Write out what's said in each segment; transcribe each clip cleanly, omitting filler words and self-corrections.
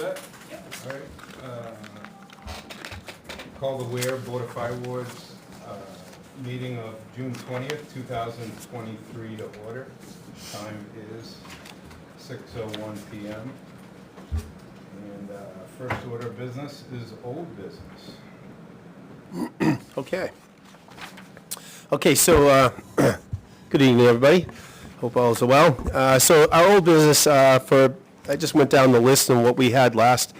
set? Yeah. All right. Call the Weare Board of Firewards meeting of June 20th, 2023 to order. Time is 6:01 p.m. And first order of business is old business. Okay, so good evening, everybody. Hope all is well. So our old business, I just went down the list on what we had last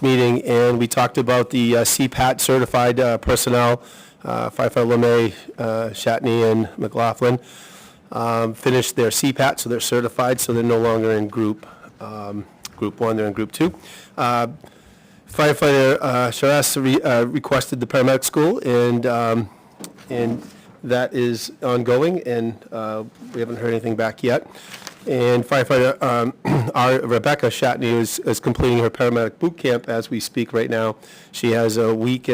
meeting, and we talked about the CPAT certified personnel, Firefighter LeMay, Shatney, and McLaughlin, finished their CPAT, so they're certified, so they're no longer in group 1, they're in group 2. Firefighter Sharas requested the paramedic school, and that is ongoing, and we haven't heard anything back yet. And firefighter Rebecca Shatney is completing her paramedic boot camp as we speak right now. She has a long week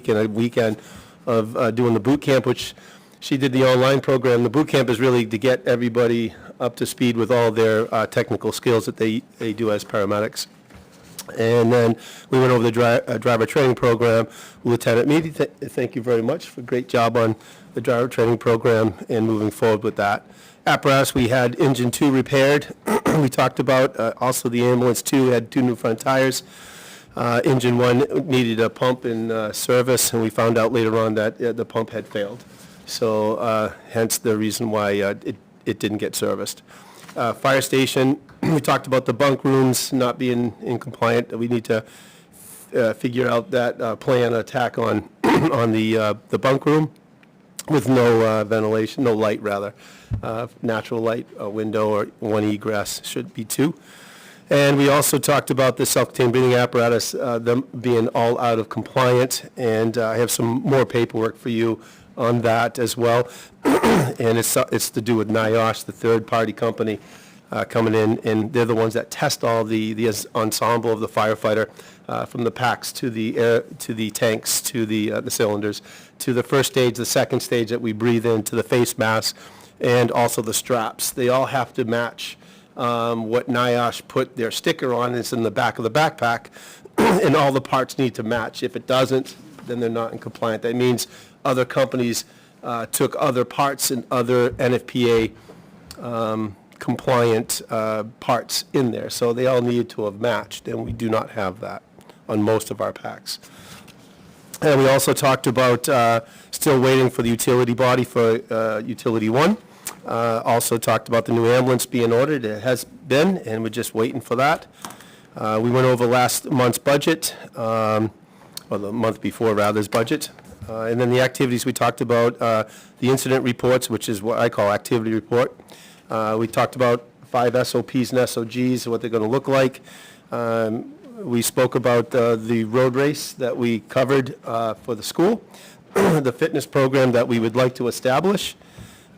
and a weekend of doing the boot camp, which she did the online program. The boot camp is really to get everybody up to speed with all their technical skills that they do as paramedics. And then we went over the driver training program. Lieutenant Meady, thank you very much for a great job on the driver training program and moving forward with that. Apparatus, we had engine 2 repaired. We talked about also the ambulance 2 had 2 new front tires. Engine 1 needed a pump in service, and we found out later on that the pump had failed. So hence the reason why it didn't get serviced. Fire station, we talked about the bunk rooms not being in compliant. We need to figure out that plan attack on on the bunk room with no ventilation, no light rather, natural light, a window or one egress, should be 2. And we also talked about the self-contained breathing apparatus, them being all out of compliance, and I have some more paperwork for you on that as well. And it's to do with NIOSH, the third-party company coming in, and they're the ones that test all the ensemble of the firefighter, from the packs to the air, to the tanks, to the cylinders, to the first stage, the second stage that we breathe in, to the face mask, and also the straps. They all have to match what NIOSH put their sticker on. It's in the back of the backpack, and all the parts need to match. If it doesn't, then they're not in compliant. That means other companies took other parts and other NFPA compliant parts in there, so they all needed to have matched, and we do not have that on most of our packs. And we also talked about still waiting for the utility body for Utility 1. Also talked about the new ambulance being ordered. It has been, and we're just waiting for that. We went over last month's budget, or the month before rather's budget. And then the activities we talked about, the incident reports, which is what I call activity report. We talked about 5 SOPs and SOGs, what they're going to look like. We spoke about the road race that we covered for the school, the fitness program that we would like to establish,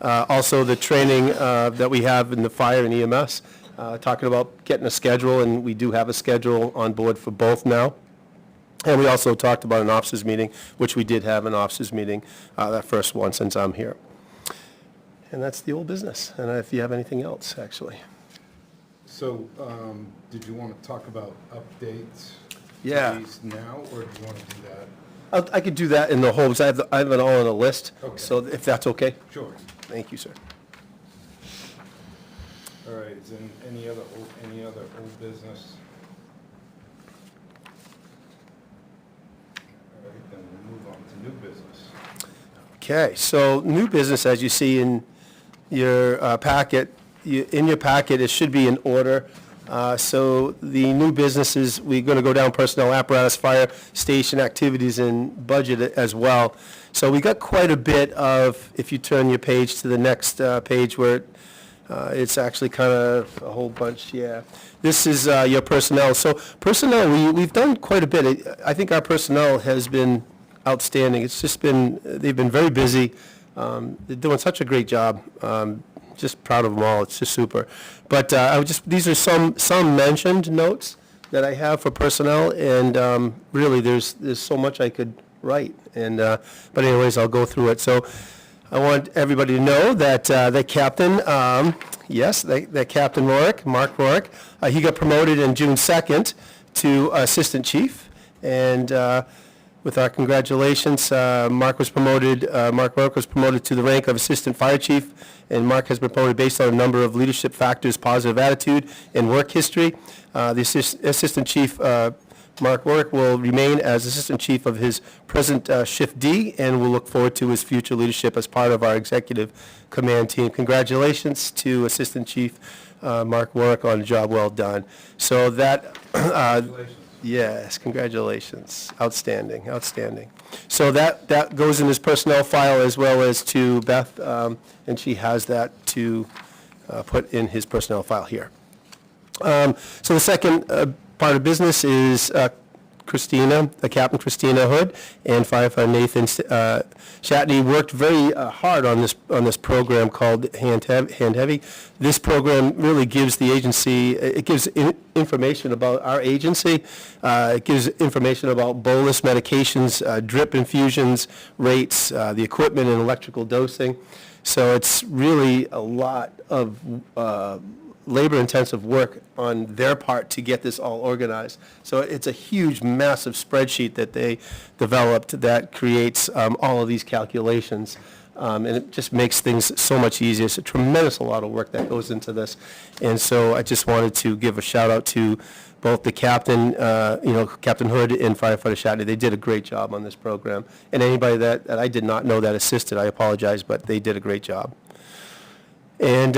also the training that we have in the fire and EMS, talking about getting a schedule, and we do have a schedule on board for both now. And we also talked about an officers meeting, which we did have an officers meeting, that first one since I'm here. And that's the old business. And if you have anything else, actually. So did you want to talk about updates? Yeah. To these now, or do you want to do that? I could do that in the whole, because I have it all on a list. Okay. So if that's okay. Sure. Thank you, sir. All right, is there any other old business? All right, then we'll move on to new business. Okay, so new business, as you see in your packet, it should be in order. So the new businesses, we're going to go down personnel, apparatus, fire station activities, and budget as well. So we got quite a bit of, if you turn your page to the next page where it's actually kind of a whole bunch, yeah. This is your personnel. So personnel, we've done quite a bit. I think our personnel has been outstanding. It's just been, they've been very busy. They're doing such a great job. Just proud of them all. It's just super. But these are some mentioned notes that I have for personnel, and really there's so much I could write. And but anyways, I'll go through it. So I want everybody to know that that Captain, yes, that Captain Rourke, Mark Rourke, he got promoted on June 2nd to Assistant Chief, and with our congratulations, Mark Rourke was promoted to the rank of Assistant Fire Chief, and Mark has been promoted based on a number of leadership factors, positive attitude, and work history. The Assistant Chief, Mark Rourke, will remain as Assistant Chief of his present Shift D, and we'll look forward to his future leadership as part of our executive command team. Congratulations to Assistant Chief Mark Rourke on a job well done. So that, Congratulations. yes, congratulations. Outstanding, outstanding. So that goes in his personnel file as well as to Beth, and she has that to put in his personnel file here. So the second part of business is Captain Christina Hood and Firefighter Nathan Shatney worked very hard on this program called Hand Heavy. This program really gives the agency, it gives information about our agency, it gives information about bolus medications, drip infusions, rates, the equipment and electrical dosing. So it's really a lot of labor-intensive work on their part to get this all organized. So it's a huge, massive spreadsheet that they developed that creates all of these calculations. And it just makes things so much easier. It's a tremendous lot of work that goes into this. And so I just wanted to give a shout out to both the captain, Captain Hood and Firefighter Shatney. They did a great job on this program. And anybody that I did not know that assisted, I apologize, but they did a great job. And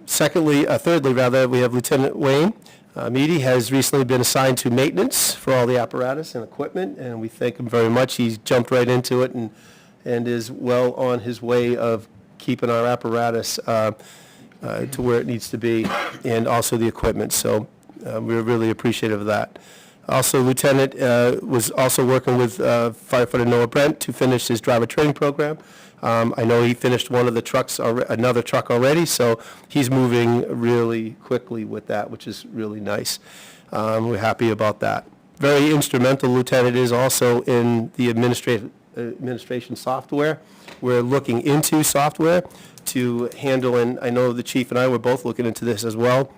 thirdly, we have Lieutenant Wayne Meady has recently been assigned to maintenance for all the apparatus and equipment, and we thank him very much. He's jumped right into it and is well on his way of keeping our apparatus to where it needs to be, and also the equipment. So we're really appreciative of that. Also, Lieutenant was also working with Firefighter Noah Brent to finish his driver training program. I know he finished one of the trucks, another truck already, so he's moving really quickly with that, which is really nice. We're happy about that. Very instrumental, Lieutenant is also in the administration software. We're looking into software to handle, and I know the chief and I were both looking into this as well,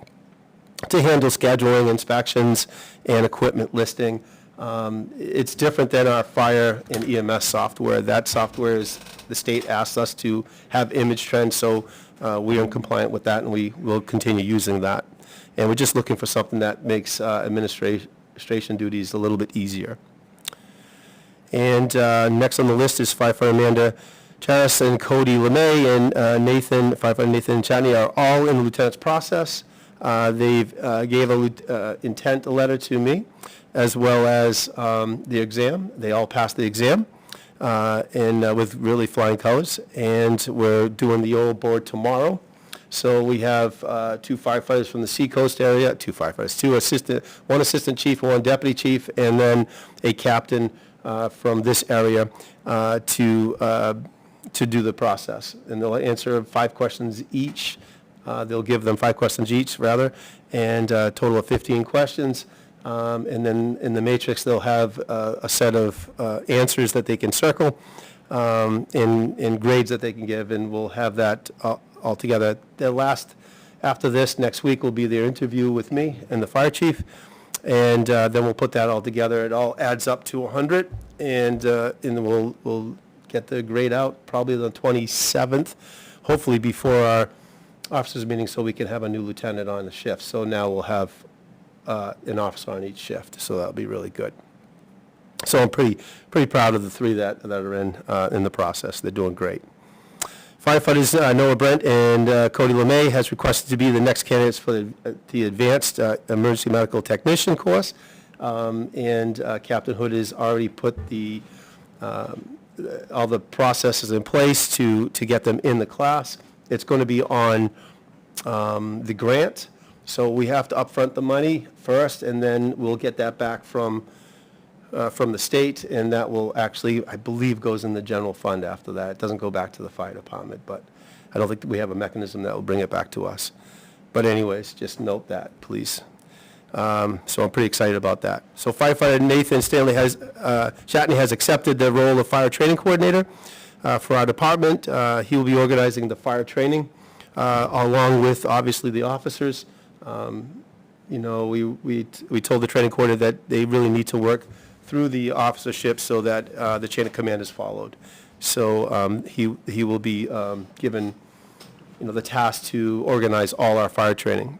to handle scheduling, inspections, and equipment listing. It's different than our fire and EMS software. That software is, the state asks us to have image trends, so we are compliant with that, and we will continue using that. And we're just looking for something that makes administration duties a little bit easier. And next on the list is Firefighter Amanda Charis and Cody LeMay and Firefighter Nathan Chatney are all in the lieutenant's process. They've gave a intent letter to me, as well as the exam. They all passed the exam, and with really flying colors. And we're doing the old board tomorrow. So we have 2 firefighters from the Seacoast area, one assistant chief and one deputy chief, and then a captain from this area to do the process. And they'll answer 5 questions each. They'll give them 5 questions each, rather, and a total of 15 questions. And then in the matrix, they'll have a set of answers that they can circle and grades that they can give, and we'll have that all together. After this, next week will be their interview with me and the fire chief, and then we'll put that all together. It all adds up to 100, and we'll get the grade out probably the 27th, hopefully before our officers meeting, so we can have a new lieutenant on the shift. So now we'll have an officer on each shift, so that'll be really good. So I'm pretty proud of the 3 that are in the process. They're doing great. Firefighters Noah Brent and Cody LeMay has requested to be the next candidates for the Advanced Emergency Medical Technician course, and Captain Hood has already put all the processes in place to get them in the class. It's going to be on the grant, so we have to upfront the money first, and then we'll get that back from the state, and that will actually, I believe, goes in the general fund after that. It doesn't go back to the fire department, but I don't think we have a mechanism that will bring it back to us. But anyways, just note that, please. So I'm pretty excited about that. So Firefighter Nathan Shatney has accepted the role of fire training coordinator. for our department. He will be organizing the fire training, along with, obviously, the officers. We told the training coordinator that they really need to work through the officership so that the chain of command is followed. So he will be given, the task to organize all our fire training,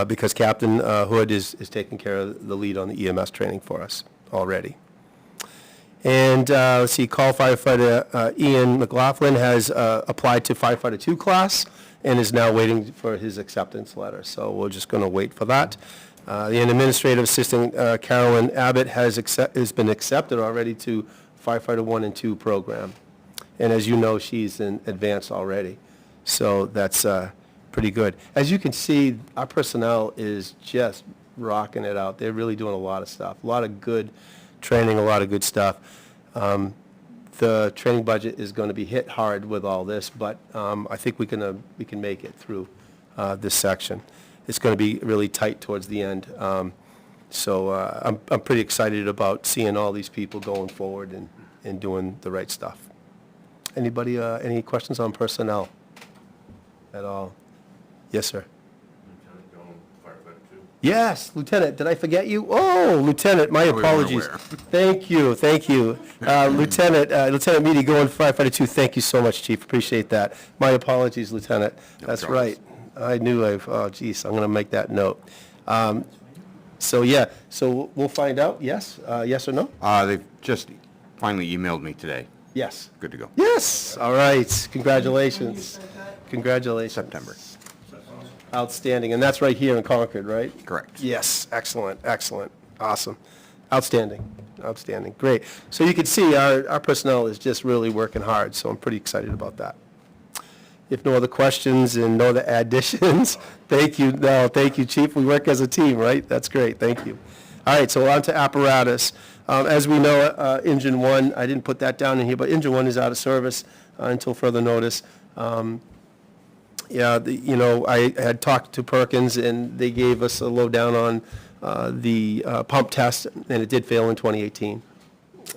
because Captain Hood is taking care of the lead on the EMS training for us already. And let's see, call firefighter Ian McLaughlin has applied to firefighter 2 class and is now waiting for his acceptance letter. So we're just going to wait for that. The administrative assistant Carolyn Abbott has been accepted already to firefighter 1 and 2 program. And as you know, she's in advance already. So that's pretty good. As you can see, our personnel is just rocking it out. They're really doing a lot of stuff, a lot of good training, a lot of good stuff. The training budget is going to be hit hard with all this, but I think we can make it through this section. It's going to be really tight towards the end. So I'm pretty excited about seeing all these people going forward and doing the right stuff. Anybody, any questions on personnel at all? Yes, sir. Yes, Lieutenant, did I forget you? Oh, Lieutenant, my apologies. Thank you. Lieutenant Meady, going firefighter 2, thank you so much, Chief, appreciate that. My apologies, Lieutenant. That's right. I knew oh, geez, I'm going to make that note. So we'll find out, yes? Yes or no? They've just finally emailed me today. Yes. Good to go. Yes, all right, congratulations. Congratulations. September. Outstanding, and that's right here in Concord, right? Correct. Yes, excellent, awesome, outstanding, great. So you can see our personnel is just really working hard, so I'm pretty excited about that. If no other questions and no other additions, thank you, Chief, we work as a team, right? That's great, thank you. All right, so on to apparatus. As we know, Engine 1, I didn't put that down in here, but Engine 1 is out of service until further notice. I had talked to Perkins, and they gave us a lowdown on the pump test, and it did fail in 2018.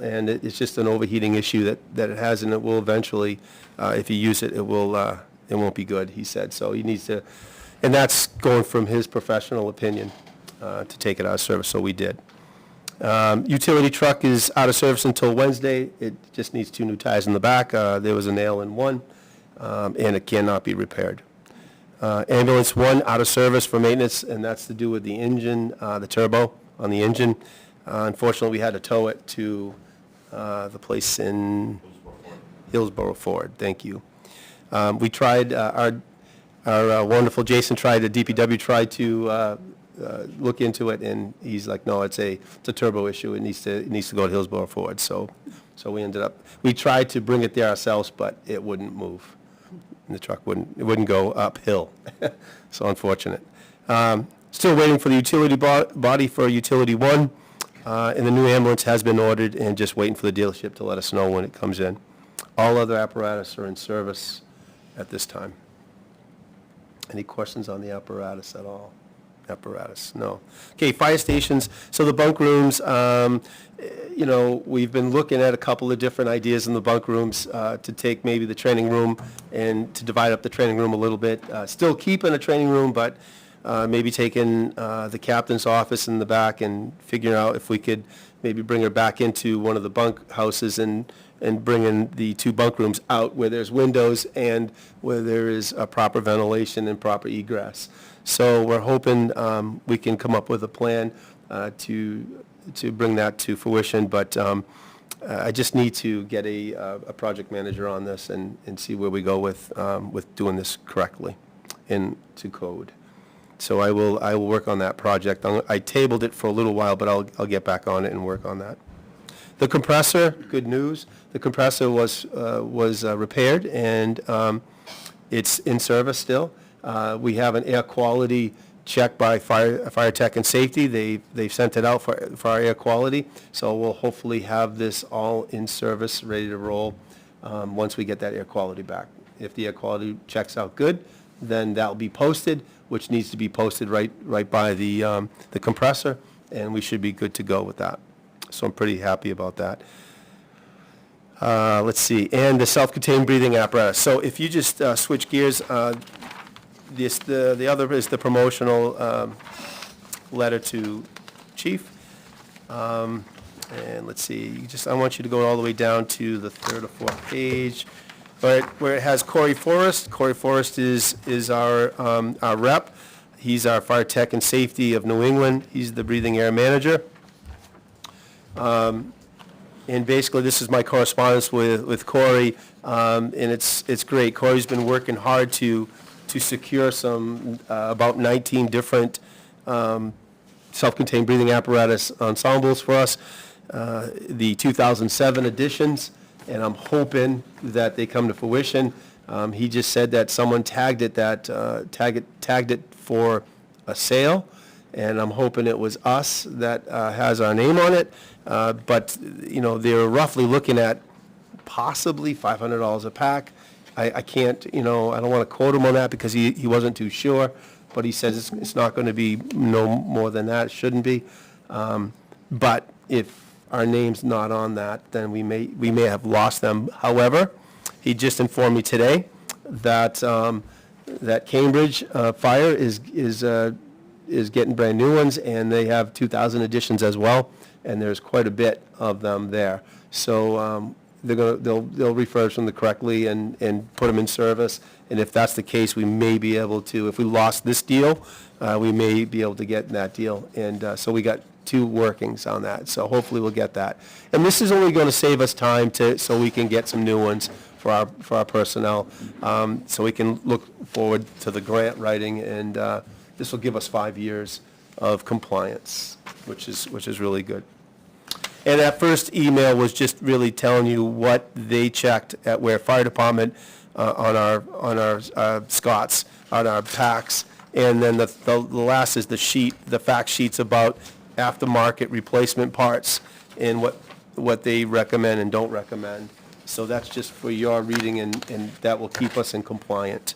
And it's just an overheating issue that it has, and it will eventually, if you use it, it won't be good, he said. So he needs to, and that's going from his professional opinion to take it out of service, so we did. Utility truck is out of service until Wednesday. It just needs 2 new tires in the back. There was a nail in one. And it cannot be repaired. Ambulance 1 out of service for maintenance, and that's to do with the engine, the turbo on the engine. Unfortunately, we had to tow it to the place in Hillsborough Ford. Thank you. We tried, our wonderful Jason tried, the DPW tried to look into it, and he's like, no, it's a turbo issue. It needs to go to Hillsborough Ford. So we tried to bring it there ourselves, but it wouldn't move. And the truck wouldn't go uphill. So unfortunate. Still waiting for the utility body for utility 1, and the new ambulance has been ordered, and just waiting for the dealership to let us know when it comes in. All other apparatus are in service at this time. Any questions on the apparatus at all? Apparatus, no. Okay, fire stations, so the bunk rooms, we've been looking at a couple of different ideas in the bunk rooms to take maybe the training room and to divide up the training room a little bit. Still keeping a training room, but maybe taking the captain's office in the back and figuring out if we could maybe bring her back into one of the bunk houses and bringing the 2 bunk rooms out where there's windows and where there is proper ventilation and proper egress. So we're hoping we can come up with a plan to bring that to fruition, but I just need to get a project manager on this and see where we go with doing this correctly into code. So I will work on that project. I tabled it for a little while, but I'll get back on it and work on that. The compressor, good news. The compressor was repaired, and it's in service still. We have an air quality check by fire tech and safety. They've sent it out for our air quality, so we'll hopefully have this all in service, ready to roll once we get that air quality back. If the air quality checks out good, then that'll be posted, which needs to be posted right by the compressor, and we should be good to go with that. So I'm pretty happy about that. Let's see, and the self-contained breathing apparatus. So if you just switch gears, the other is the promotional letter to Chief. And let's see, I want you to go all the way down to the third or fourth page, where it has Corey Forrest. Corey Forrest is our rep. He's our fire tech and safety of New England. He's the breathing air manager. And basically, this is my correspondence with Corey, and it's great. Corey's been working hard to secure some, about 19 different self-contained breathing apparatus ensembles for us, the 2007 editions, and I'm hoping that they come to fruition. He just said that someone tagged it for a sale, and I'm hoping it was us that has our name on it. But, they're roughly looking at possibly $500 a pack. I can't, I don't want to quote him on that because he wasn't too sure, but he says it's not going to be no more than that. It shouldn't be. But if our name's not on that, then we may have lost them. However, he just informed me today that that Cambridge Fire is getting brand new ones, and they have 2,000 editions as well, and there's quite a bit of them there. So they'll refurbish them correctly and put them in service. And if that's the case, we may be able to. If we lost this deal, we may be able to get that deal. And so we got 2 workings on that. So hopefully we'll get that. And this is only going to save us time so we can get some new ones for our personnel. So we can look forward to the grant writing, and this will give us 5 years of compliance, which is really good. And that first email was just really telling you what they checked at Weare Fire Department on our Scots, on our packs, and then the last is the fact sheets about aftermarket replacement parts and what they recommend and don't recommend. So that's just for your reading, and that will keep us in compliant,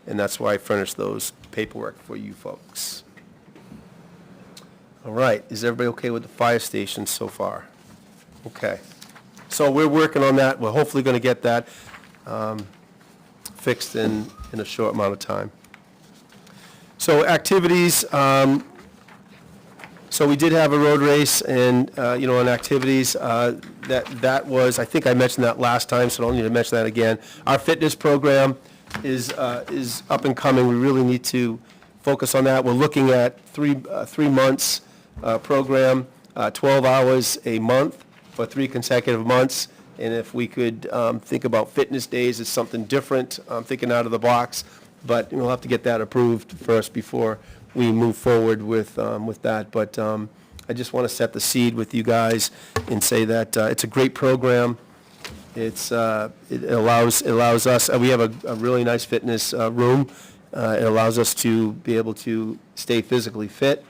and that's why I furnished those paperwork for you folks. All right, is everybody okay with the fire station so far? Okay. So we're working on that. We're hopefully going to get that fixed in a short amount of time. So activities, so we did have a road race, and, on activities, that was, I think I mentioned that last time, so I don't need to mention that again. Our fitness program is up and coming. We really need to focus on that. We're looking at 3 months program, 12 hours a month for 3 consecutive months. And if we could think about fitness days as something different, I'm thinking out of the box, but we'll have to get that approved first before we move forward with that. But I just want to set the seed with you guys and say that it's a great program. It allows us. We have a really nice fitness room. It allows us to be able to stay physically fit.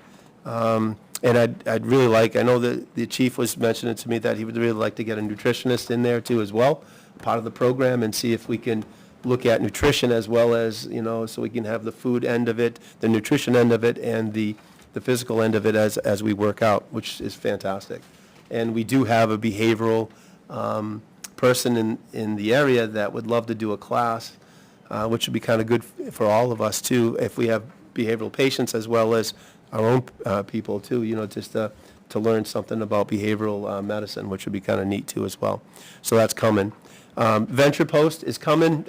And I'd really like, I know that the chief was mentioning to me that he would really like to get a nutritionist in there too as well, part of the program, and see if we can look at nutrition as well as, so we can have the food end of it, the nutrition end of it, and the physical end of it as we work out, which is fantastic. And we do have a behavioral person in the area that would love to do a class, which would be kind of good for all of us too, if we have behavioral patients as well as our own people too, just to learn something about behavioral medicine, which would be kind of neat too as well. So that's coming. Venture Post is coming.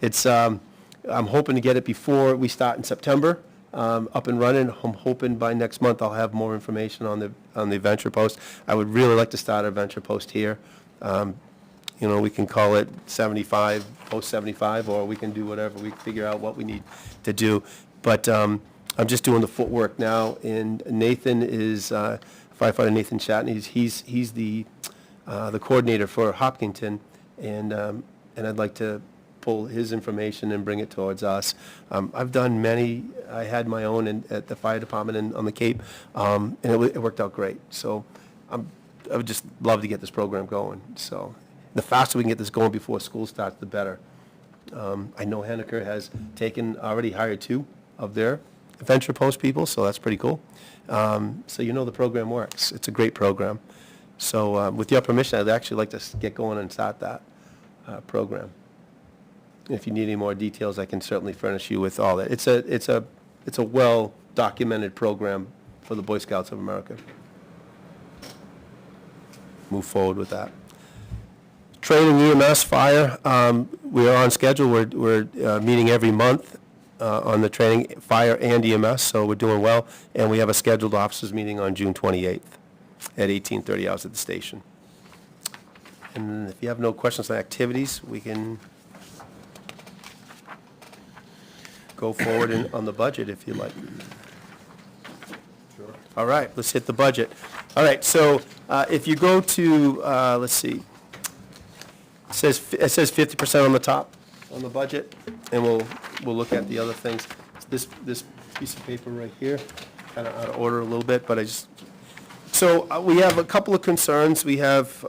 It's I'm hoping to get it before we start in September, up and running. I'm hoping by next month I'll have more information on the Venture Post. I would really like to start our Venture Post here. We can call it 75, Post 75, or we can do whatever. We figure out what we need to do. But I'm just doing the footwork now, and Nathan is firefighter Nathan Shatney. He's the coordinator for Hopkinton, and I'd like to pull his information and bring it towards us. I've done many. I had my own at the fire department on the Cape, and it worked out great. So I would just love to get this program going. So the faster we can get this going before school starts, the better. I know Henniker has already hired 2 of their Venture Post people, so that's pretty cool. So the program works. It's a great program. So with your permission, I'd actually like to get going and start that program. If you need any more details, I can certainly furnish you with all that. It's a well-documented program for the Boy Scouts of America. Move forward with that. Training EMS, fire, we are on schedule. We're meeting every month on the training, fire and EMS, so we're doing well. And we have a scheduled officers meeting on June 28th at 18:30 hours at the station. And if you have no questions on activities, we can go forward on the budget if you like. Sure. All right, let's hit the budget. All right, so if you go to, let's see, it says 50% on the top on the budget, and we'll look at the other things. This piece of paper right here, kind of out of order a little bit, but so we have a couple of concerns. We have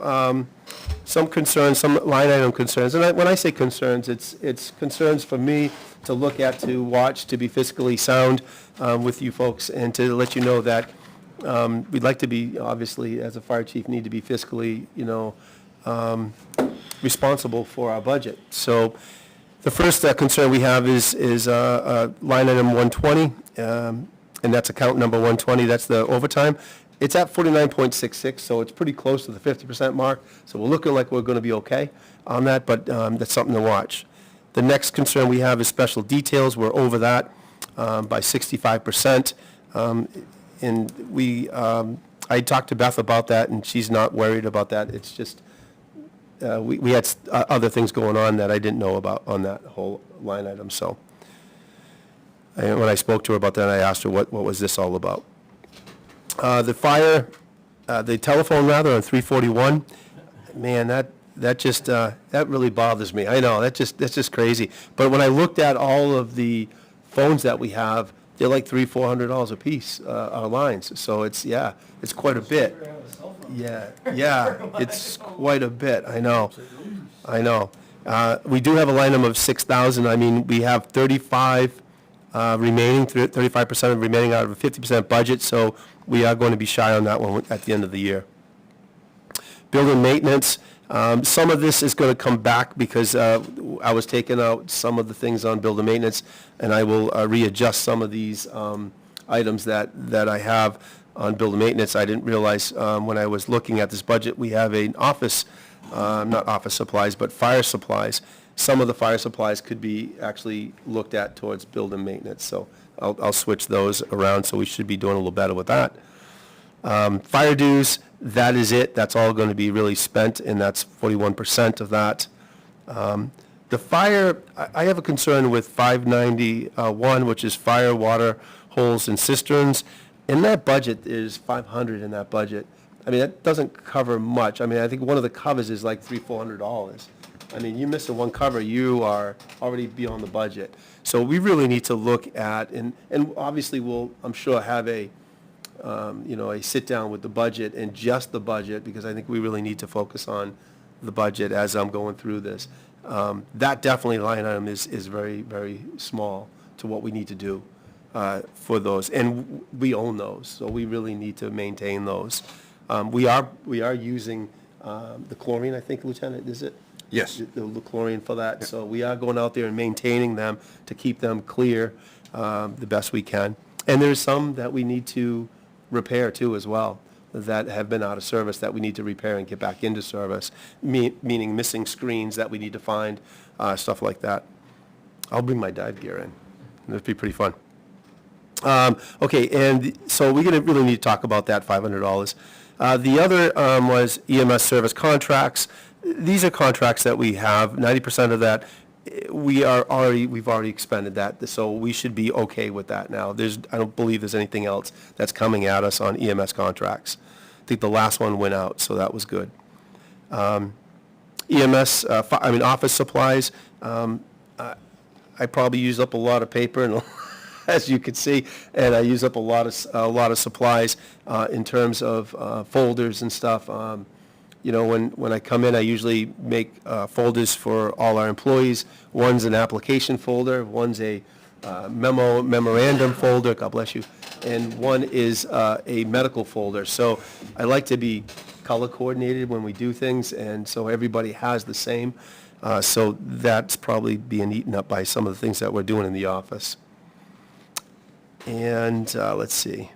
some concerns, some line item concerns, and when I say concerns, it's concerns for me to look at, to watch, to be fiscally sound with you folks, and to let you know that we'd like to be, obviously, as a fire chief, need to be fiscally, responsible for our budget. So the first concern we have is line item 120, and that's account number 120. That's the overtime. It's at 49.66, so it's pretty close to the 50% mark. So we're looking like we're going to be okay on that, but that's something to watch. The next concern we have is special details. We're over that by 65%. And I talked to Beth about that, and she's not worried about that. It's just we had other things going on that I didn't know about on that whole line item. So when I spoke to her about that, I asked her what was this all about. The fire, the telephone rather on 341, man, that just that really bothers me. I know that's just crazy. But when I looked at all of the phones that we have, they're like $300-400 a piece, our lines. So it's quite a bit. Yeah, it's quite a bit. I know. We do have a line item of 6,000. I mean, we have 35 remaining, 35% of remaining out of a 50% budget. So we are going to be shy on that one at the end of the year. Building maintenance. Some of this is going to come back because I was taking out some of the things on building maintenance, and I will readjust some of these items that I have on building maintenance. I didn't realize when I was looking at this budget, we have an office, not office supplies, but fire supplies. Some of the fire supplies could be actually looked at towards building maintenance, so I'll switch those around, so we should be doing a little better with that. Fire dues, that is it. That's all going to be really spent, and that's 41% of that. The fire, I have a concern with 591, which is fire, water, holes, and cisterns. In that budget, is 500 in that budget. I mean, that doesn't cover much. I mean, I think one of the covers is like $300-400. I mean, you miss the one cover, you are already beyond the budget. So we really need to look at, and obviously we'll, I'm sure, have a sit down with the budget and just the budget, because I think we really need to focus on the budget as I'm going through this. That definitely line item is very, very small to what we need to do for those, and we own those, so we really need to maintain those. We are using the chlorine, I think, Lieutenant, is it? Yes. The chlorine for that, so we are going out there and maintaining them to keep them clear the best we can. And there's some that we need to repair too as well, that have been out of service that we need to repair and get back into service, meaning missing screens that we need to find, stuff like that. I'll bring my dive gear in. It'll be pretty fun. Okay, and so we're going to really need to talk about that $500. The other was EMS service contracts. These are contracts that we have. 90% of that we've already expended that, so we should be okay with that now. I don't believe there's anything else that's coming at us on EMS contracts. I think the last one went out, so that was good. EMS, office supplies. I probably use up a lot of paper, and as you can see, and I use up a lot of supplies in terms of folders and stuff. When I come in, I usually make folders for all our employees. One's an application folder, one's a memorandum folder, God bless you, and one is a medical folder. So I like to be color coordinated when we do things, and so everybody has the same. So that's probably being eaten up by some of the things that we're doing in the office. And let's see.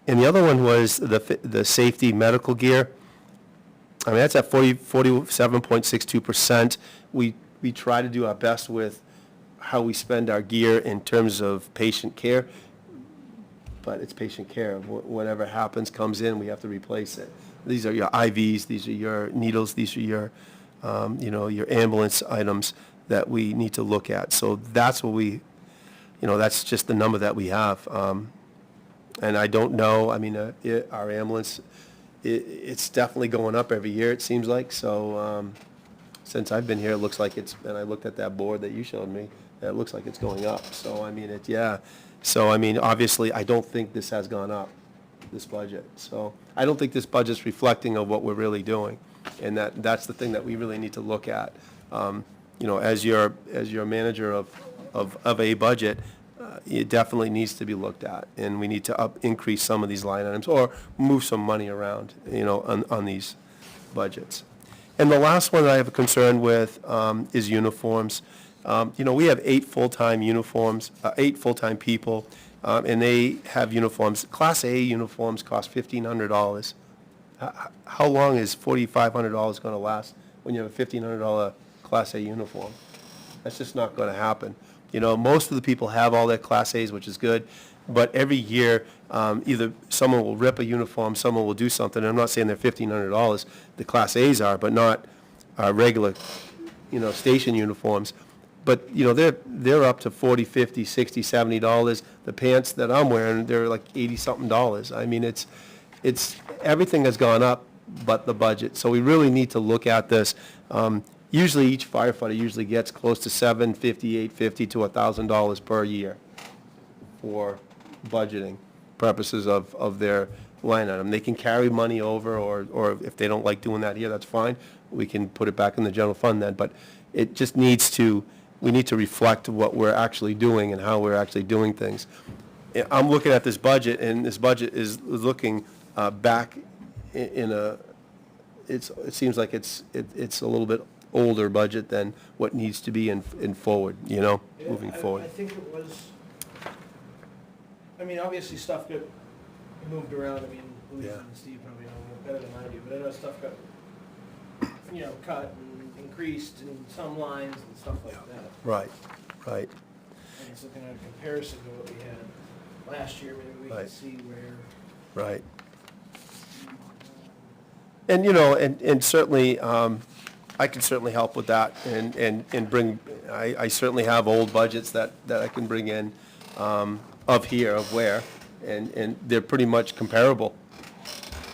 And the other one was the safety medical gear. I mean, that's at 47.62%. We try to do our best with how we spend our gear in terms of patient care, but it's patient care. Whatever happens, comes in, we have to replace it. These are your IVs, these are your needles, these are your, your ambulance items that we need to look at. So that's what that's just the number that we have. And I don't know, I mean, our ambulance, it's definitely going up every year, it seems like. So since I've been here, it looks like and I looked at that board that you showed me, it looks like it's going up. So, I mean, So, I mean, obviously, I don't think this has gone up, this budget. So I don't think this budget's reflecting of what we're really doing. And that's the thing that we really need to look at. As your manager of a budget, it definitely needs to be looked at, and we need to increase some of these line items or move some money around, on these budgets. And the last one that I have a concern with is uniforms. We have 8 full-time uniforms, 8 full-time people, and they have uniforms. Class A uniforms cost $1,500. How long is $4,500 going to last when you have a $1,500 Class A uniform? That's just not going to happen. Most of the people have all their Class A's, which is good, but every year, either someone will rip a uniform, someone will do something. And I'm not saying they're $1,500, the Class A's are, but not regular, station uniforms. But, they're up to $40, $50, $60, $70. The pants that I'm wearing, they're like $80-something. I mean, it's everything has gone up but the budget. So we really need to look at this. Usually each firefighter usually gets close to $750, $850 to $1,000 per year for budgeting purposes of their line item. They can carry money over, or if they don't like doing that here, that's fine. We can put it back in the general fund then. But it just we need to reflect what we're actually doing and how we're actually doing things. I'm looking at this budget, and this budget is looking back it seems like it's a little bit older budget than what needs to be in forward, moving forward. I think it was, obviously stuff got moved around. Louise Yeah. and Steve probably know better than I do, but I know stuff got, cut and increased in some lines and stuff like that. Right. And it's looking at a comparison to what we had last year, maybe we can Right. see where. Right. And, and certainly, I can certainly help with that and bring, I certainly have old budgets that I can bring in of Weare, and they're pretty much comparable.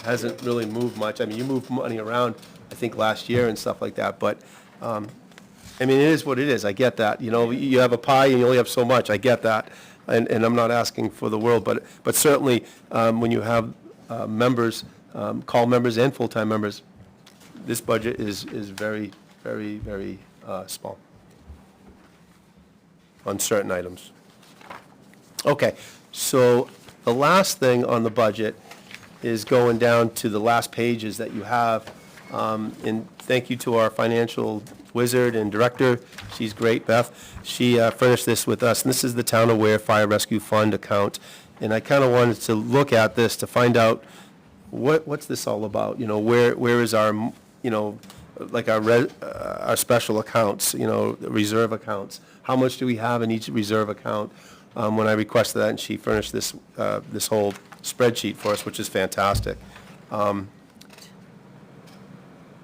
Hasn't really moved much. You moved money around, I think, last year and stuff like that, but, it is what it is. I get that. You have a pie and you only have so much. I get that, and I'm not asking for the world, but certainly, when you have members, call members and full-time members, this budget is very, very, very small on certain items. Okay, so the last thing on the budget is going down to the last pages that you have. And thank you to our financial wizard and director. She's great, Beth. She furnished this with us, and this is the Town of Weare Fire Rescue Fund account. And I kind of wanted to look at this to find out what's this all about? Where is our, like our special accounts, reserve accounts? How much do we have in each reserve account? When I requested that, and she furnished this this whole spreadsheet for us, which is fantastic.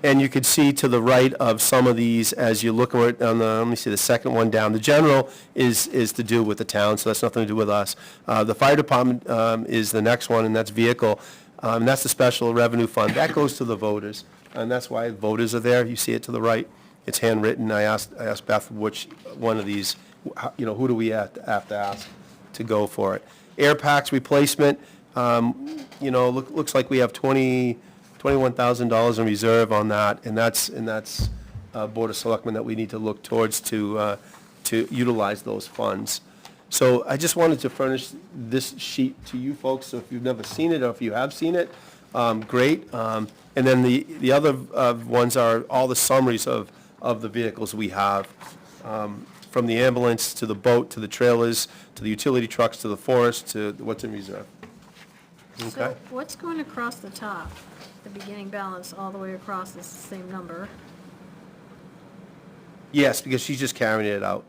And you could see to the right of some of these as you look on the, let me see, the second one down. The general is to do with the town, so that's nothing to do with us. The fire department is the next one, and that's vehicle. And that's the special revenue fund. That goes to the voters, and that's why voters are there. You see it to the right. It's handwritten. I asked Beth which one of these, who do we have to ask to go for it. Air packs replacement, looks like we have $21,000 in reserve on that, and that's Board of Selectmen that we need to look towards to utilize those funds. So I just wanted to furnish this sheet to you folks, so if you've never seen it, or if you have seen it, great. And then the other ones are all the summaries of the vehicles we have, from the ambulance, to the boat, to the trailers, to the utility trucks, to the forest, to what's in reserve. So Okay? what's going across the top? The beginning balance all the way across is the same number. Yes, because she's just carrying it out.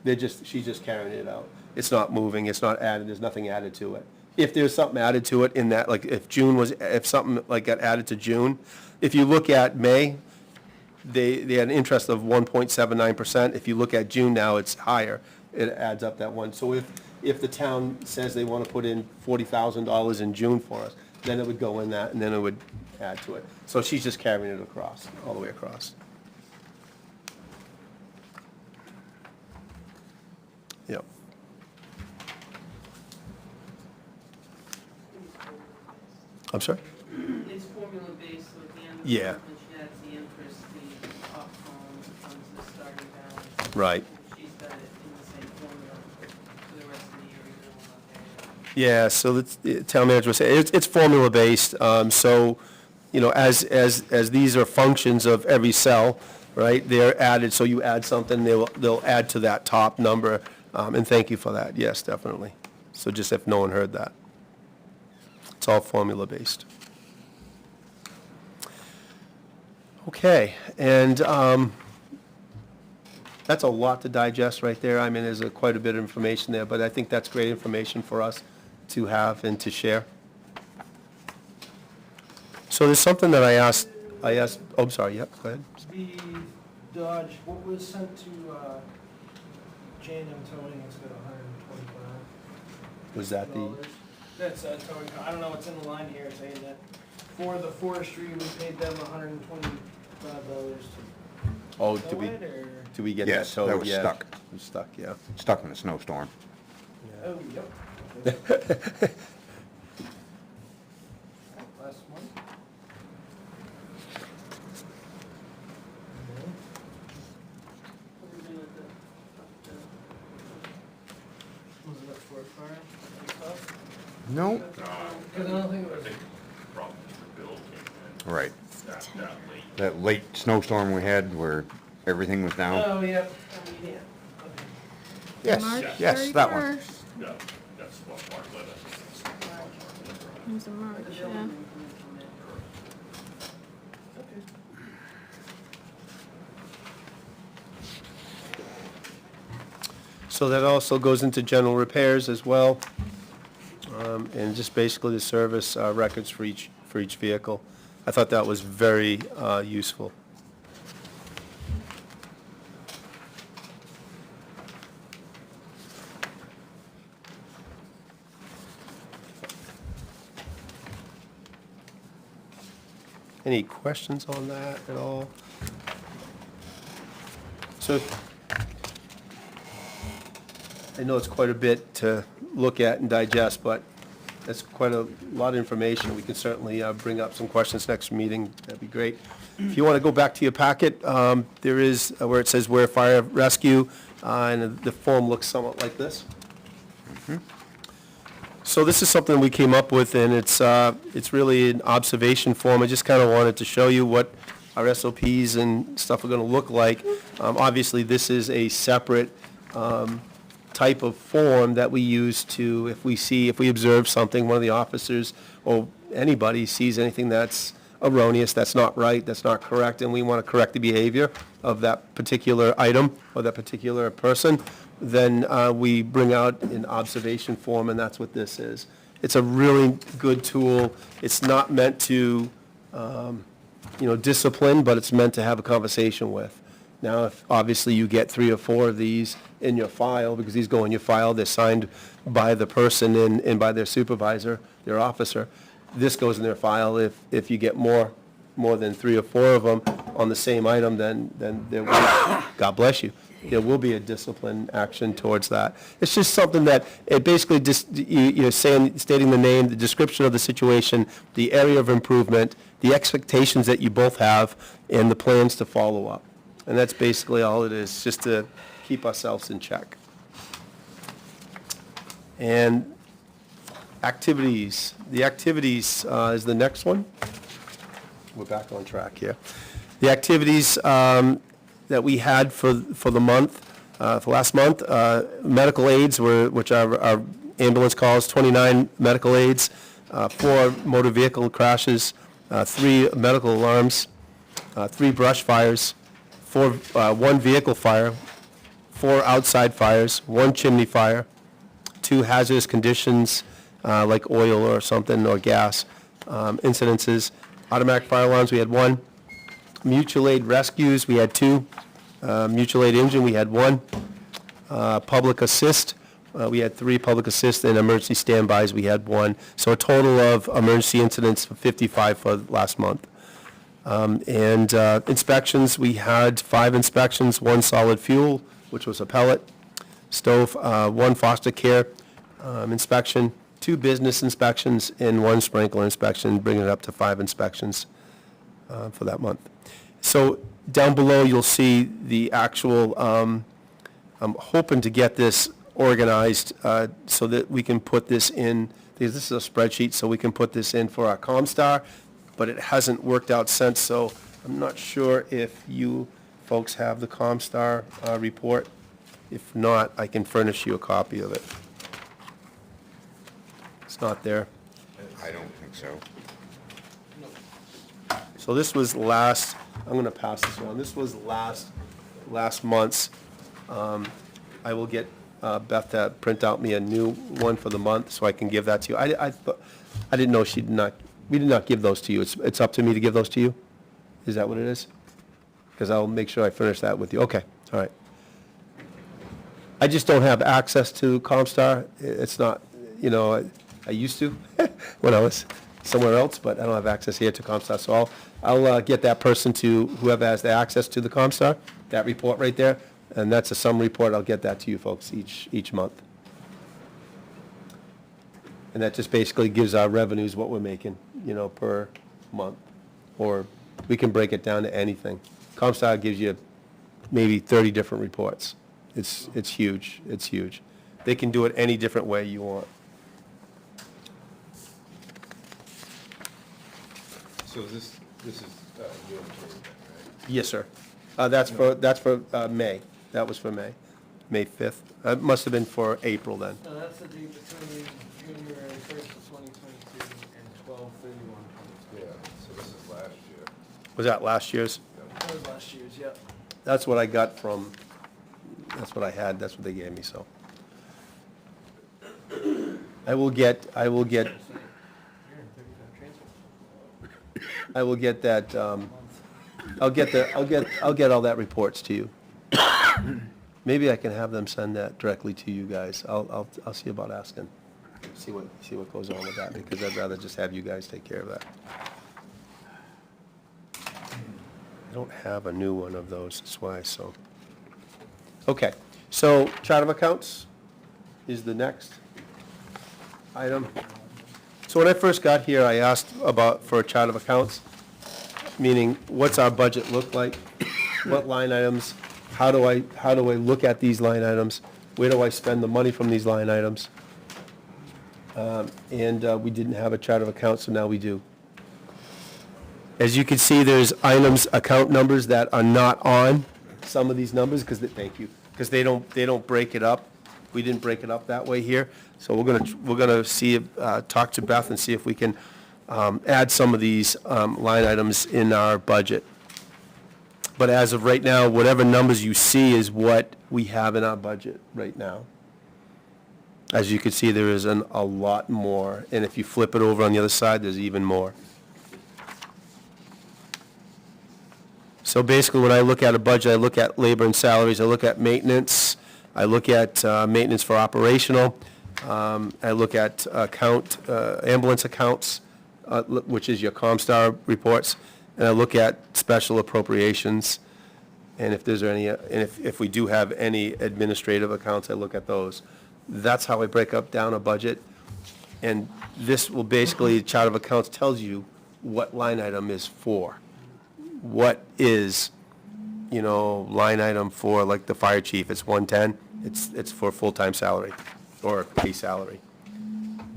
She's just carrying it out. It's not moving, it's not added, there's nothing added to it. If there's something added to it in that, like if something like got added to June, if you look at May, they had an interest of 1.79%. If you look at June now, it's higher. It adds up that one. So if the town says they want to put in $40,000 in June for us, then it would go in that, and then it would add to it. So she's just carrying it across, all the way across. Yep. I'm sorry? It's formula based, so at the end of the Yeah. month, when she adds the interest, the top column becomes the starting balance. Right. She's got it in the same formula for the rest of the year, even though we're not there. Yeah, so the town manager was saying, it's formula-based, so, you know, as these are functions of every cell, right, they're added, so you add something, they'll add to that top number, and thank you for that, yes, definitely. So just if no one heard that. It's all formula-based. Okay, and that's a lot to digest right there. I mean, there's quite a bit of information there, but I think that's great information for us to have and to share. So there's something that I asked, oh, I'm sorry, yep, go ahead. The Dodge, what was sent to J&M Towing, it's got $125. Was that the, That's towing, I don't know what's in the line here saying that for the forestry, we paid them $125 oh, to tow it, or? did we get that Yes, towed? that was Yeah. stuck. It was stuck, yeah. Stuck in a snowstorm. Oh, yep. Last month? What do we do with Was it up for fire and stuff? No. Because I don't think it was. Problem is the bill came Right. in that late. That late snowstorm we had where everything was down. Oh, yep. I mean, yeah. Okay. Yes, March yes, that one. 31st. Yeah, that's what Mark led us. It was in March, the yeah. building information there? Okay. So that also goes into general repairs as well, and just basically the service records for each vehicle. I thought that was very useful. Any questions on that at all? So I know it's quite a bit to look at and digest, but that's quite a lot of information. We can certainly bring up some questions next meeting. That'd be great. If you want to go back to your packet, there is where it says Weare Fire Rescue, and the form looks somewhat like this. So this is something we came up with, and it's really an observation form. I just kind of wanted to show you what our SOPs and stuff are going to look like. Obviously, this is a separate type of form that we use to, if we observe something, one of the officers or anybody sees anything that's erroneous, that's not right, that's not correct, and we want to correct the behavior of that particular item or that particular person, then we bring out an observation form, and that's what this is. It's a really good tool. It's not meant to, discipline, but it's meant to have a conversation with. Now, if obviously you get 3 or 4 of these in your file, because these go in your file, they're signed by the person and by their supervisor, their officer, this goes in their file. If you get more than 3 or 4 of them on the same item, then there will, God bless you, there will be a discipline action towards that. It's just something that, it basically just, you're stating the name, the description of the situation, the area of improvement, the expectations that you both have, and the plans to follow up. And that's basically all it is, just to keep ourselves in check. And activities, the activities is the next one. We're back on track here. The activities that we had for the month, for last month, medical aids were, which are our ambulance calls, 29 medical aids, 4 motor vehicle crashes, 3 medical alarms, 3 brush fires, 1 vehicle fire, 4 outside fires, 1 chimney fire, 2 hazardous conditions like oil or something, or gas incidences. Automatic fire alarms, we had 1. Mutual aid rescues, we had 2. Mutual aid engine, we had 1. Public assist, we had 3 public assist, and emergency standbys, we had 1. So a total of emergency incidents of 55 for last month. And inspections, we had 5 inspections, 1 solid fuel, which was a pellet stove, 1 foster care inspection, 2 business inspections, and 1 sprinkler inspection, bringing it up to 5 inspections for that month. So down below, you'll see the actual, I'm hoping to get this organized so that we can put this in, because this is a spreadsheet, so we can put this in for our ComStar, but it hasn't worked out since, so I'm not sure if you folks have the ComStar report. If not, I can furnish you a copy of it. It's not there. I don't think so. So this was last, I'm going to pass this on. This was last month's. I will get Beth to print out me a new one for the month so I can give that to you. I didn't know we did not give those to you. It's up to me to give those to you? Is that what it is? Because I'll make sure I finish that with you. Okay, all right. I just don't have access to ComStar. It's not, I used to when I was somewhere else, but I don't have access here to ComStar. So I'll get that person to whoever has the access to the ComStar, that report right there, and that's a summary report. I'll get that to you folks each month. And that just basically gives our revenues, what we're making, per month. Or we can break it down to anything. ComStar gives you maybe 30 different reports. It's huge. It's huge. They can do it any different way you want. So this is your report, right? Yes, sir. That's for May. That was for May, May 5th. It must have been for April then. No, that's the date between January 1st of 2022 and 12/31. Yeah, so this is last year. Was that last year's? That was last year's, yep. That's what I got from, that's what I had, that's what they gave me, so. I will get that, I'll get all that reports to you. Maybe I can have them send that directly to you guys. I'll see about asking, see what goes on with that, because I'd rather just have you guys take care of that. I don't have a new one of those, that's why, so. Okay, so chart of accounts is the next item. So when I first got here, I asked for a chart of accounts, meaning what's our budget look like? What line items? How do I look at these line items? Where do I spend the money from these line items? And we didn't have a chart of accounts, so now we do. As you can see, there's account numbers that are not on some of these numbers, because they don't break it up. We didn't break it up that way here. So we're gonna see, talk to Beth and see if we can add some of these line items in our budget. But as of right now, whatever numbers you see is what we have in our budget right now. As you can see, there is a lot more, and if you flip it over on the other side, there's even more. So basically, when I look at a budget, I look at labor and salaries, I look at maintenance, I look at maintenance for operational, I look at ambulance accounts, which is your ComStar reports, and I look at special appropriations, and if there's any, and if we do have any administrative accounts, I look at those. That's how I break up down a budget, and this will basically, chart of accounts tells you what line item is for. What is, line item for, like the fire chief, it's 110, it's for full-time salary. or a salary.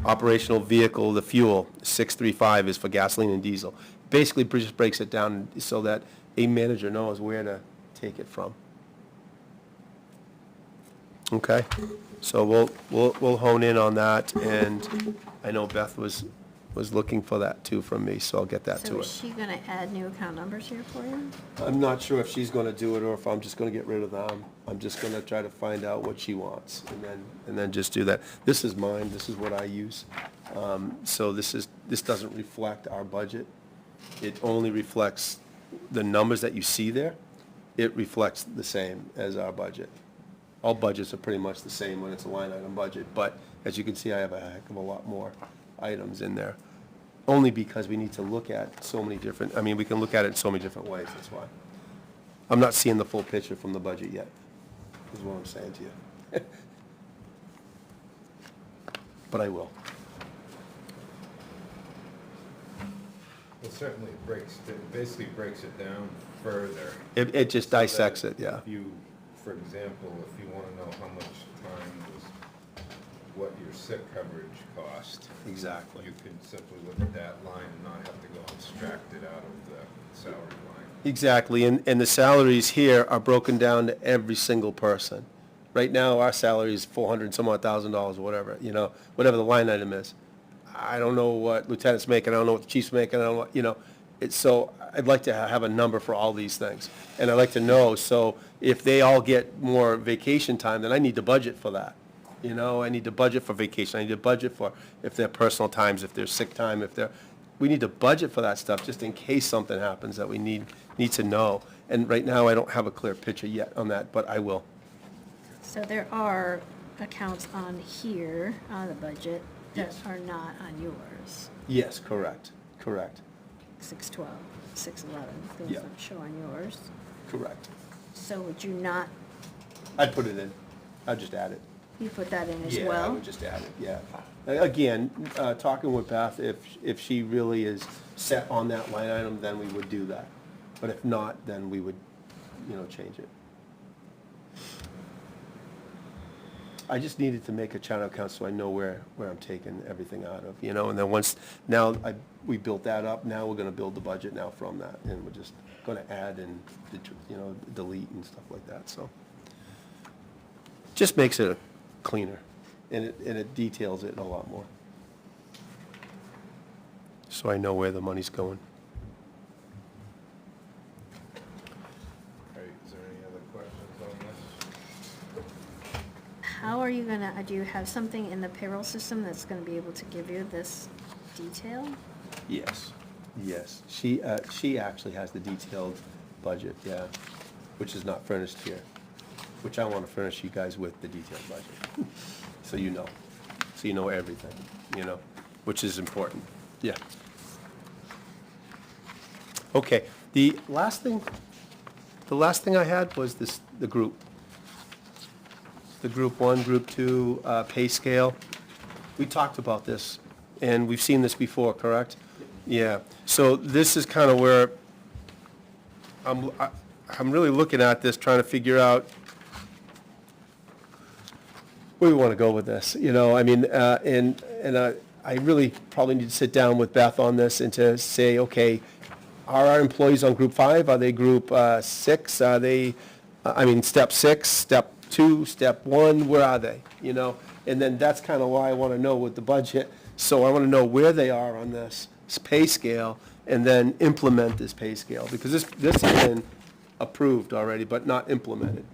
Operational vehicle, the fuel, 635 is for gasoline and diesel. Basically, just breaks it down so that a manager knows where to take it from. Okay, so we'll hone in on that, and I know Beth was looking for that too from me, so I'll get that So to her. is she gonna add new account numbers here for you? I'm not sure if she's gonna do it or if I'm just gonna get rid of them. I'm just gonna try to find out what she wants and then just do that. This is mine, this is what I use. So this doesn't reflect our budget. It only reflects the numbers that you see there. It reflects the same as our budget. All budgets are pretty much the same when it's a line item budget, but as you can see, I have a heck of a lot more items in there. Only because we need to look at so many different, I mean, we can look at it in so many different ways, that's why. I'm not seeing the full picture from the budget yet, is what I'm saying to you. But I will. Well, certainly it basically breaks it down further. It just so that dissects it, yeah. If you, for example, if you want to know how much time was, what your sick coverage cost. Exactly. You can simply look at that line and not have to go extract it out of the salary line. Exactly, and the salaries here are broken down to every single person. Right now, our salary is $400,000 or whatever, whatever the line item is. I don't know what lieutenant's making, I don't know what the chief's making, I don't know what, it's, so I'd like to have a number for all these things. And I'd like to know, so if they all get more vacation time, then I need to budget for that. I need to budget for vacation, I need to budget for if they're personal times, if there's sick time, we need to budget for that stuff just in case something happens that we need to know. And right now, I don't have a clear picture yet on that, but I will. So there are accounts on here, on the budget, that Yes. are not on yours. Yes, correct, 612, 611, those Yeah. don't show on yours. correct. So would you not, I'd put it in, I'd just add it. you put that in as Yeah, I well? would just add it, yeah. Again, talking with Beth, if she really is set on that line item, then we would do that. But if not, then we would, change it. I just needed to make a chart account so I know where I'm taking everything out of, and then we built that up, now we're gonna build the budget now from that, and we're just gonna add and, delete and stuff like that, so. Just makes it cleaner, and it details it a lot more. So I know where the money's going. All right, is there any other questions on this? How are you gonna, do you have something in the payroll system that's gonna be able to give you this detail? Yes. She actually has the detailed budget, yeah, which is not furnished here, which I want to furnish you guys with the detailed budget, so you know everything, which is important, yeah. Okay, the last thing I had was the group. The group 1, group 2 pay scale. We talked about this, and we've seen this before, correct? Yeah, so this is kind of where I'm really looking at this, trying to figure out where we want to go with this, I really probably need to sit down with Beth on this and to say, okay, are our employees on group 5? Are they group 6? Are they, step 6, step 2, step 1, where are they? And then that's kind of why I want to know with the budget. So I want to know where they are on this pay scale and then implement this pay scale. Because this has been approved already, but not implemented.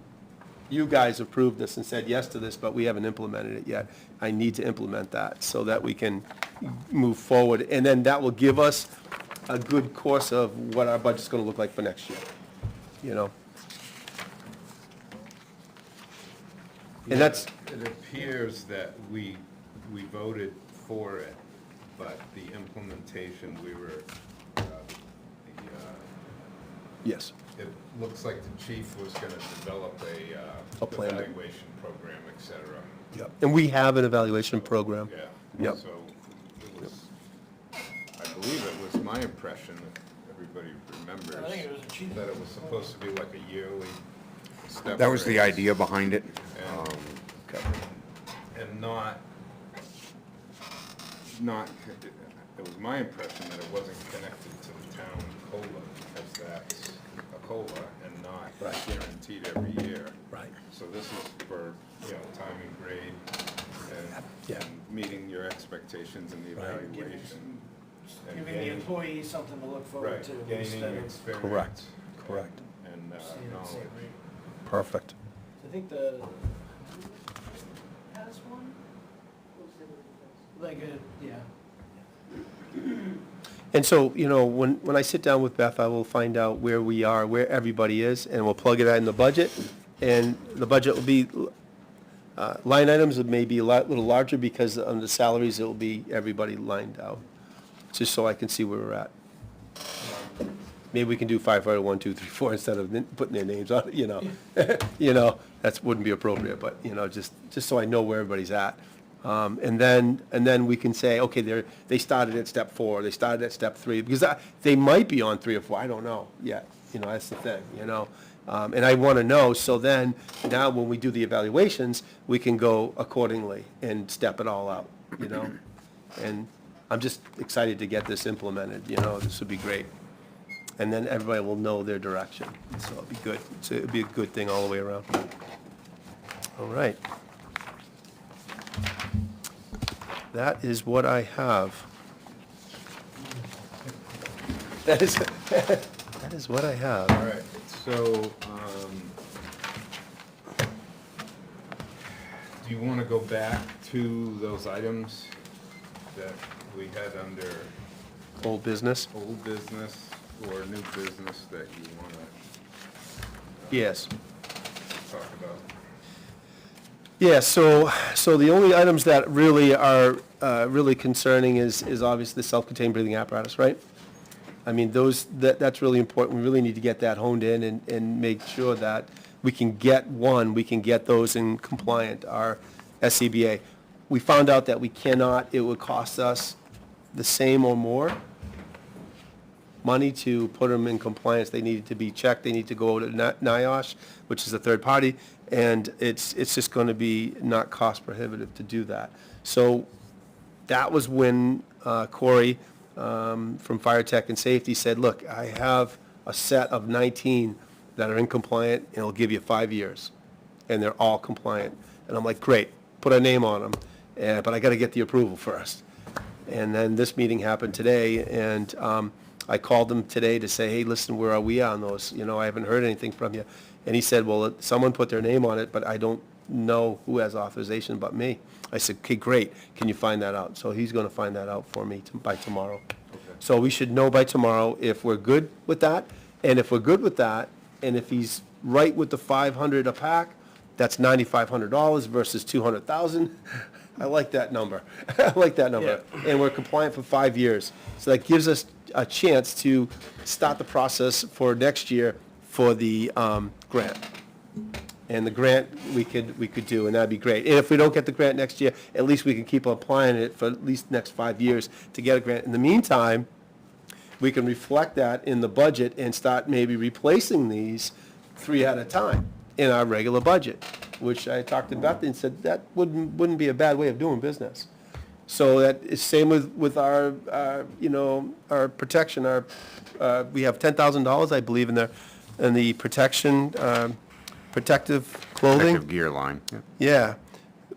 You guys approved this and said yes to this, but we haven't implemented it yet. I need to implement that so that we can move forward. And then that will give us a good course of what our budget's going to look like for next year, And that's, It appears that we voted for it, but the implementation, yes, it looks like the chief was gonna develop A plan. evaluation program, et cetera. yep. And we have an evaluation program. Yeah. Yep. So it was, I believe it was my impression, if everybody remembers, I think it was a chief. that it was supposed to be like a yearly step. That was the raise. idea behind it. And- and it was my impression that it wasn't connected to the town COLA, because that's a COLA and not Right. guaranteed every year. Right. So this is for, time and grade Yeah. and meeting your expectations in the Right. evaluation. and Giving the gaining- employees something to look forward Right, to gaining instead of experience. Correct, correct. And seeing the same knowledge. rate. Perfect. I think the, has one? Like yeah. And so, when I sit down with Beth, I will find out where we are, where everybody is, and we'll plug it in the budget. And the budget will be, line items may be a little larger because on the salaries, it will be everybody lined out, just so I can see where we're at. Maybe we can do firefighter 1, 2, 3, 4 instead of putting their names on it, that wouldn't be appropriate, but, just so I know where everybody's at. And then we can say, okay, they started at step 4, they started at step 3, because they might be on 3 or 4, I don't know yet, that's the thing, and I want to know, so then, now when we do the evaluations, we can go accordingly and step it all out, and I'm just excited to get this implemented, this would be great. And then everybody will know their direction, so it'll be good, so it'll be a good thing all the way around. All right. That is what I have. That is what I have. All right, so, do you want to go back to those items that we had under Old business? old business or new business that you want to Yes. talk about? Yeah, so the only items that really are really concerning is obviously the self-contained breathing apparatus, right? I mean, that's really important. We really need to get that honed in and make sure that we can get those in compliant, our SCBA. We found out that we cannot, it would cost us the same or more money to put them in compliance. They needed to be checked, they need to go to NIOSH, which is a third party, and it's just going to be not cost prohibitive to do that. So that was when Corey from Fire Tech and Safety said, look, I have a set of 19 that are in compliant, and it'll give you 5 years, and they're all compliant. And I'm like, great, put a name on them, but I got to get the approval first. And then this meeting happened today, and I called him today to say, hey, listen, where are we on those? I haven't heard anything from you. And he said, well, someone put their name on it, but I don't know who has authorization but me. I said, okay, great, can you find that out? So he's going to find that out for me by tomorrow. So we should know by tomorrow if we're good with that, and if we're good with that, and if he's right with the 500 a pack, that's $9,500 versus 200,000. I like that number. I like that number. Yeah. And we're compliant for 5 years. So that gives us a chance to start the process for next year for the grant. And the grant we could do, and that'd be great. And if we don't get the grant next year, at least we can keep applying it for at least next 5 years to get a grant. In the meantime, we can reflect that in the budget and start maybe replacing these 3 at a time in our regular budget, which I talked to Beth and said that wouldn't be a bad way of doing business. So that is same with our, our protection, we have $10,000, I believe, in the protection, protective clothing. Protective gear line. Yep. Yeah.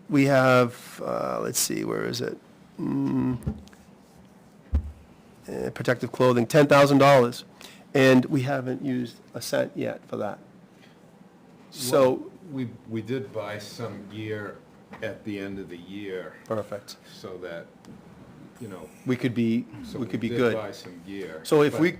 We have, let's see, where is it? Protective clothing, $10,000. And we haven't used a cent yet for that. So, We did buy some gear at the end of the year, perfect. so that, We could be did good. buy some gear. So if but- we-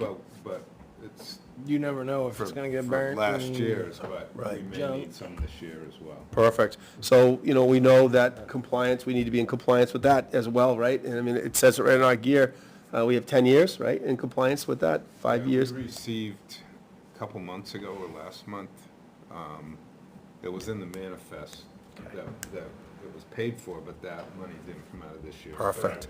But it's You never know if it's gonna get for burnt. last and- year's, but we Right. may Junk. need some this year as well. Perfect. So, we know that compliance, we need to be in compliance with that as well, right? And I mean, it says it right in our gear, we have 10 years, right, in compliance with that, 5 Yeah, years. We received a couple months ago or last month, it was in the manifest that it was paid for, but that money didn't come out of this year. Perfect.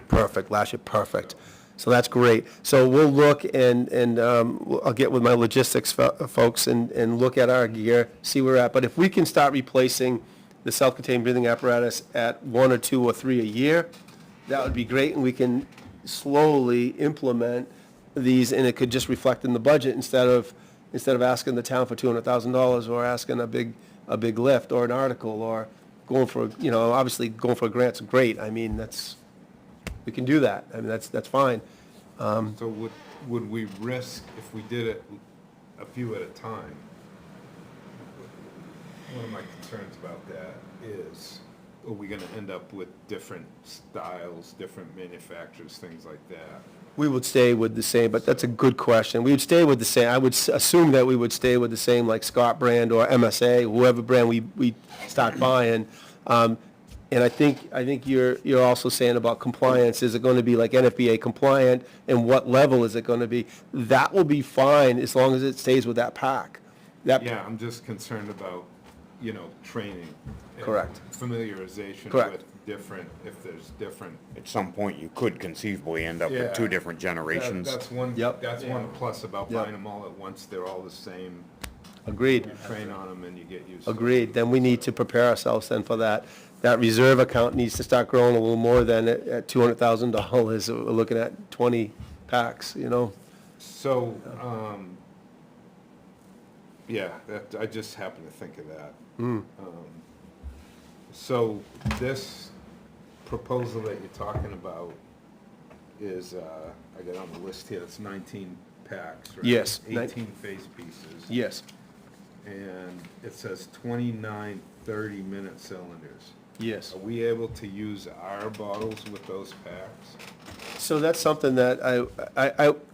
Perfect, last year, perfect. So that's great. So we'll look and I'll get with my logistics folks and look at our gear, see where we're at. But if we can start replacing the self-contained breathing apparatus at 1 or 2 or 3 a year, that would be great, and we can slowly implement these, and it could just reflect in the budget instead of asking the town for $200,000 or asking a big lift or an article or going for, obviously going for a grant's great. I mean, we can do that. I mean, that's fine. So would we risk, if we did it a few at a time? One of my concerns about that is, are we gonna end up with different styles, different manufacturers, things like that? We would stay with the same, but that's a good question. We would stay with the same. I would assume that we would stay with the same, like Scott brand or MSA, whoever brand we start buying. And I think you're also saying about compliance. Is it going to be like NFPA compliant, and what level is it going to be? That will be fine as long as it stays with that pack. Yeah, I'm just concerned about, training. and Correct. Familiarization Correct. with different, if there's different. At some point, you could conceivably end up Yeah. with 2 different generations. That's one, Yep. that's one plus about Yep. buying them all at once. They're all the same. Agreed. You train on them and you get used to it. Agreed. Then we need to prepare ourselves then for that. That reserve account needs to start growing a little more than at $200,000. We're looking at 20 packs, So, yeah, I just happened to think of that. So this proposal that you're talking about is, I got on the list here, it's 19 packs, right? Yes. 18 face pieces. Yes. And it says 29 30-minute cylinders. Yes. Are we able to use our bottles with those packs? So that's something that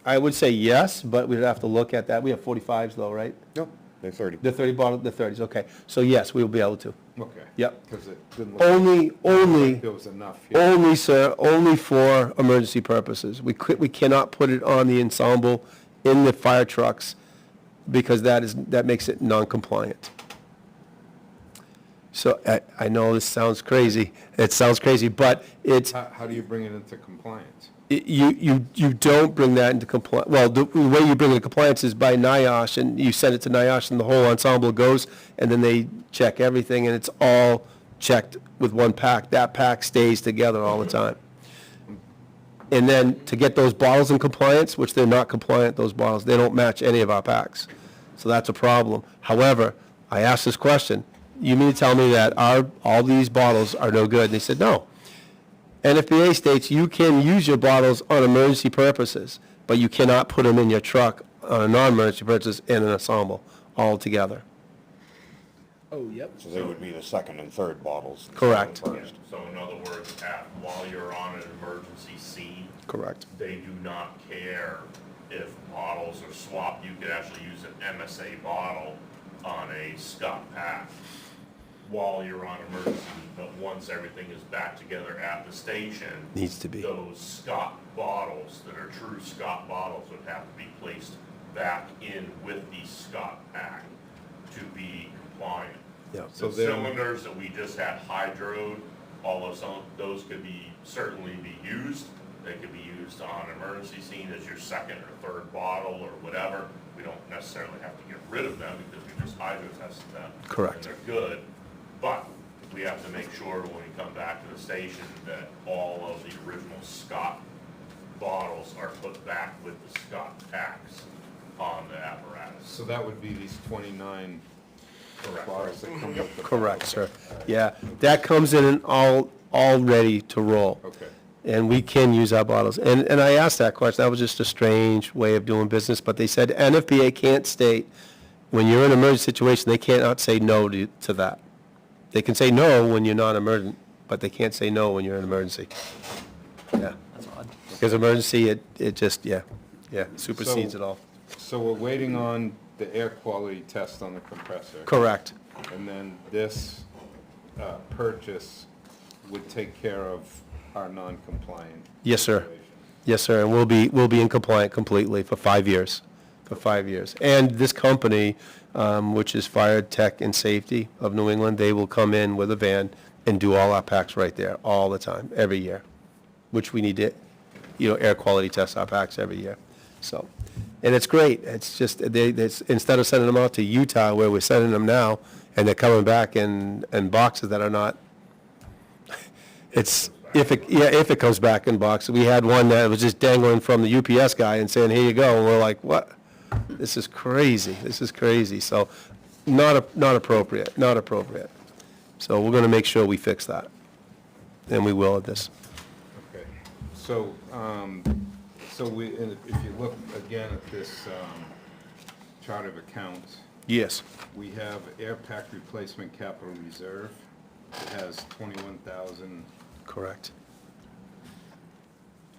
I would say yes, but we'd have to look at that. We have 45s though, right? Nope, they're 30. The 30 bottle, the 30s, okay. So yes, we will be able to. Okay. Yep. Because it didn't look like Only, there was enough here. only, sir, only for emergency purposes. We cannot put it on the ensemble in the fire trucks because that makes it non-compliant. So I know this sounds crazy. It sounds crazy, but it's, How do you bring it into compliance? you don't bring that into compliance. Well, the way you bring it into compliance is by NIOSH, and you send it to NIOSH, and the whole ensemble goes, and then they check everything, and it's all checked with one pack. That pack stays together all the time. And then to get those bottles in compliance, which they're not compliant, those bottles, they don't match any of our packs. So that's a problem. However, I asked this question, you mean to tell me that all these bottles are no good? And they said, no. NFPA states you can use your bottles on emergency purposes, but you cannot put them in your truck on a non-emergency purpose in an ensemble altogether. Oh, yep. So they would be the second and third bottles. Correct. Yeah, so in other words, while you're on an emergency scene, Correct. they do not care if bottles are swapped. You could actually use an MSA bottle on a Scott pack while you're on emergency, but once everything is back together at the station, Needs to be. those Scott bottles that are true Scott bottles would have to be placed back in with the Scott pack to be compliant. Yeah. So The then- cylinders that we just had hydroed, all of those could certainly be used. They could be used on an emergency scene as your second or third bottle or whatever. We don't necessarily have to get rid of them because we just hydro tested them. Correct. And they're good, but we have to make sure when we come back to the station that all of the original Scott bottles are put back with the Scott packs on the apparatus. So that would be these 29 Correct. bottles that come with the. Correct, sir. Yeah, that comes in and all ready to roll. Okay. And we can use our bottles. And I asked that question, that was just a strange way of doing business, but they said NFPA can't state, when you're in an emergency situation, they cannot say no to that. They can say no when you're not emergent, but they can't say no when you're in an emergency. Yeah. That's odd. Because emergency, it just, supersedes So- it all. So we're waiting on the air quality test on the compressor. Correct. And then this purchase would take care of our non-compliant. Yes, sir. situation. Yes, sir, and we'll be in compliant completely for 5 years, And this company, which is Fire Tech and Safety of New England, they will come in with a van and do all our packs right there, all the time, every year, which we need to, air quality test our packs every year. So, and it's great. It's just, instead of sending them out to Utah, where we're sending them now, and they're coming back in boxes that are not, it's, if it comes back in boxes. We had one that was just dangling from the UPS guy and saying, here you go, and we're like, what? This is crazy, so not appropriate. So we're gonna make sure we fix that, and we will at this. Okay, so, and if you look again at this, chart of accounts, Yes. we have air pack replacement capital reserve. It has Correct.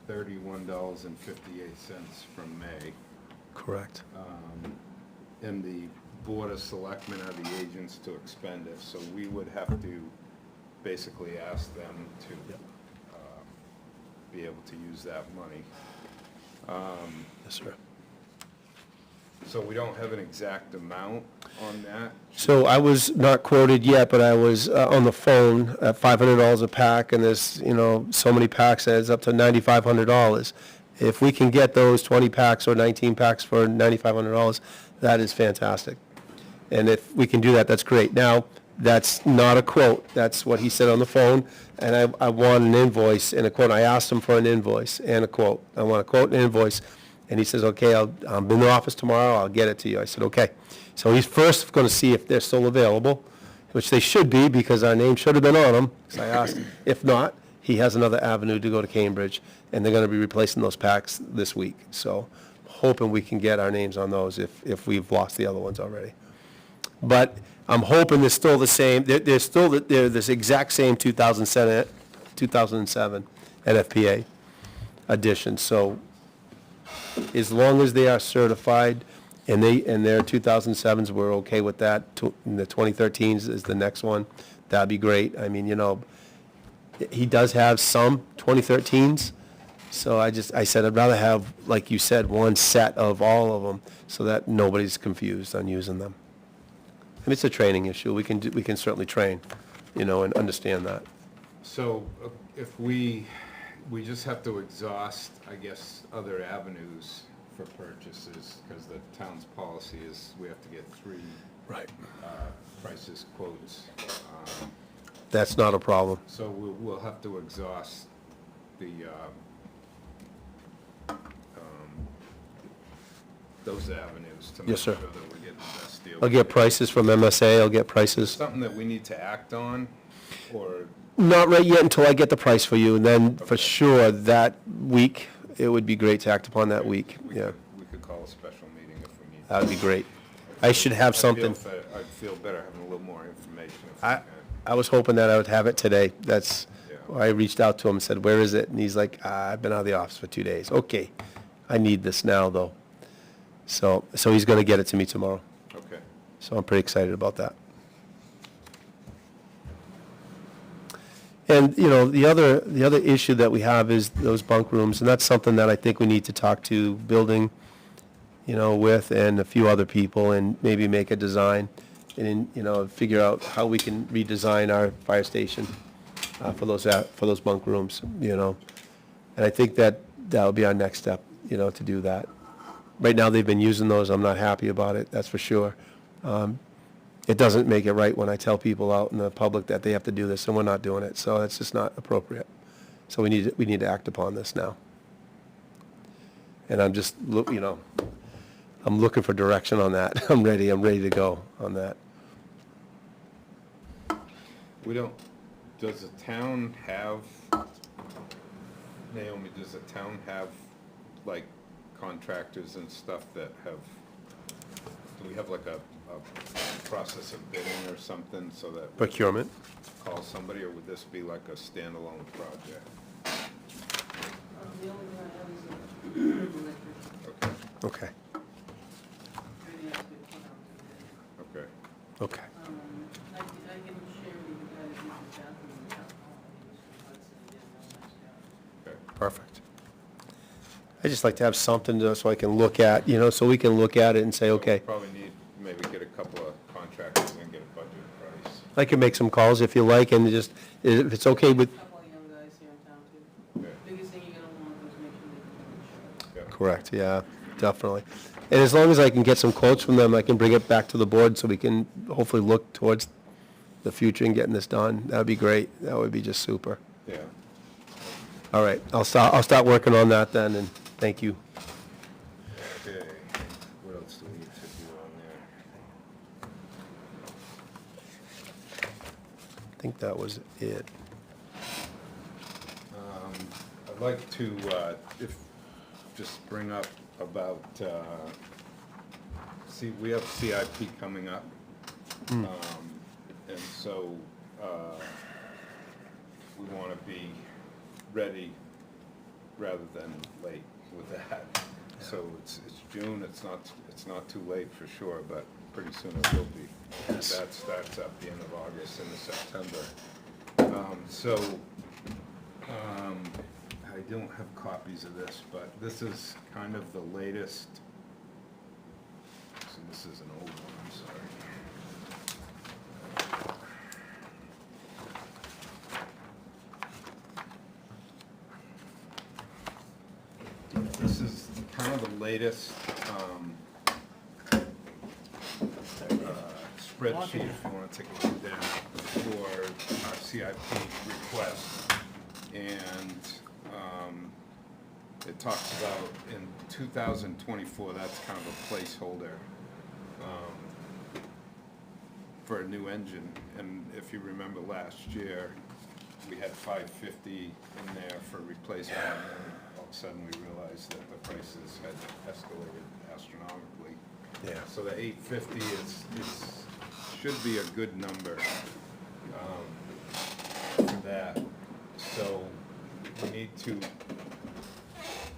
$21.58 from May. Correct. And the Board of Selectmen are the agents to expend it, so we would have to basically ask them to be able to use that money. Yes, sir. So we don't have an exact amount on that. So I was not quoted yet, but I was on the phone at $500 a pack, and there's, so many packs, adds up to $9,500. If we can get those 20 packs or 19 packs for $9,500, that is fantastic. And if we can do that, that's great. Now, that's not a quote, that's what he said on the phone, and I want an invoice and a quote. I asked him for an invoice and a quote. I want a quote and an invoice, and he says, okay, I'll be in the office tomorrow, I'll get it to you. I said, okay. So he's first going to see if they're still available, which they should be, because our name should have been on them, because I asked. If not, he has another avenue to go to Cambridge, and they're going to be replacing those packs this week. So hoping we can get our names on those if we've lost the other ones already. But I'm hoping they're still the same, they're this exact same 2007 NFPA edition. So as long as they are certified and their 2007s, we're okay with that. And the 2013s is the next one. That'd be great. I mean, he does have some 2013s. So I said, I'd rather have, like you said, one set of all of them so that nobody's confused on using them. And it's a training issue. We can certainly train, and understand that. So if we just have to exhaust, I guess, other avenues for purchases, because the town's policy is we have to get 3 Right. prices, quotes. That's not a problem. So we'll have to exhaust the, those avenues to make Yes, sure sir. that we get the best deal. I'll get prices from MSA, I'll get prices. Something that we need to act on, or, Not right yet until I get the price for you, and then for sure that week, it would be great to act upon that week, yeah. we could call a special meeting if we need. That would be great. I should have something. I'd feel better having a little more information if we I, can. I was hoping that I would have it today. That's Yeah. why I reached out to him and said, where is it? And he's like, I've been out of the office for 2 days. Okay, I need this now, though. So he's gonna get it to me tomorrow. Okay. So I'm pretty excited about that. And, the other issue that we have is those bunk rooms, and that's something that I think we need to talk to building, with, and a few other people, and maybe make a design, and, figure out how we can redesign our fire station for those bunk rooms, And I think that'll be our next step, to do that. Right now, they've been using those. I'm not happy about it, that's for sure. It doesn't make it right when I tell people out in the public that they have to do this, and we're not doing it, so that's just not appropriate. So we need to act upon this now. And I'm just, I'm looking for direction on that. I'm ready to go on that. Does the town have, Naomi, does the town have, like, contractors and stuff that have, do we have like a process of bidding or something so that Procurement? call somebody, or would this be like a standalone project? The only thing I have is an electrician. Okay, Okay, Maybe that's good to put out today. okay. okay. I can share with you guys who's the bathroom in the town hall. He was from Hudson, he did a real nice job. Okay. Perfect. I just like to have something so I can look at, so we can look at it and say, So okay. we'll probably need, maybe get a couple of contractors and get a budget price. I can make some calls if you like, and just, if it's okay with, A couple of young guys here in town too. Yeah, Biggest thing you're gonna want is make sure they can do insurance. yeah. correct, yeah. definitely. And as long as I can get some quotes from them, I can bring it back to the board so we can hopefully look towards the future and getting this done. That would be great. That would be just super. Yeah. All right, I'll start working on that then, and thank you. Okay, what else do we need to do on there? I think that was it. I'd like to, just bring up about, we have CIP coming up. And so, we want to be ready rather than late with that. So it's June, it's not too late for sure, but pretty soon it will be. Yes. That starts up the end of August into September. I don't have copies of this, but this is kind of the latest. So this is an old one, I'm sorry. This is kind of the latest spreadsheet, if you want to take a look at that, for our CIP request. And it talks about in 2024, that's kind of a placeholder for a new engine. And if you remember last year, we had 550 in there for replacement, and then all of a sudden we realized that the prices had escalated astronomically. Yeah. So the 850 should be a good number for that. So we need to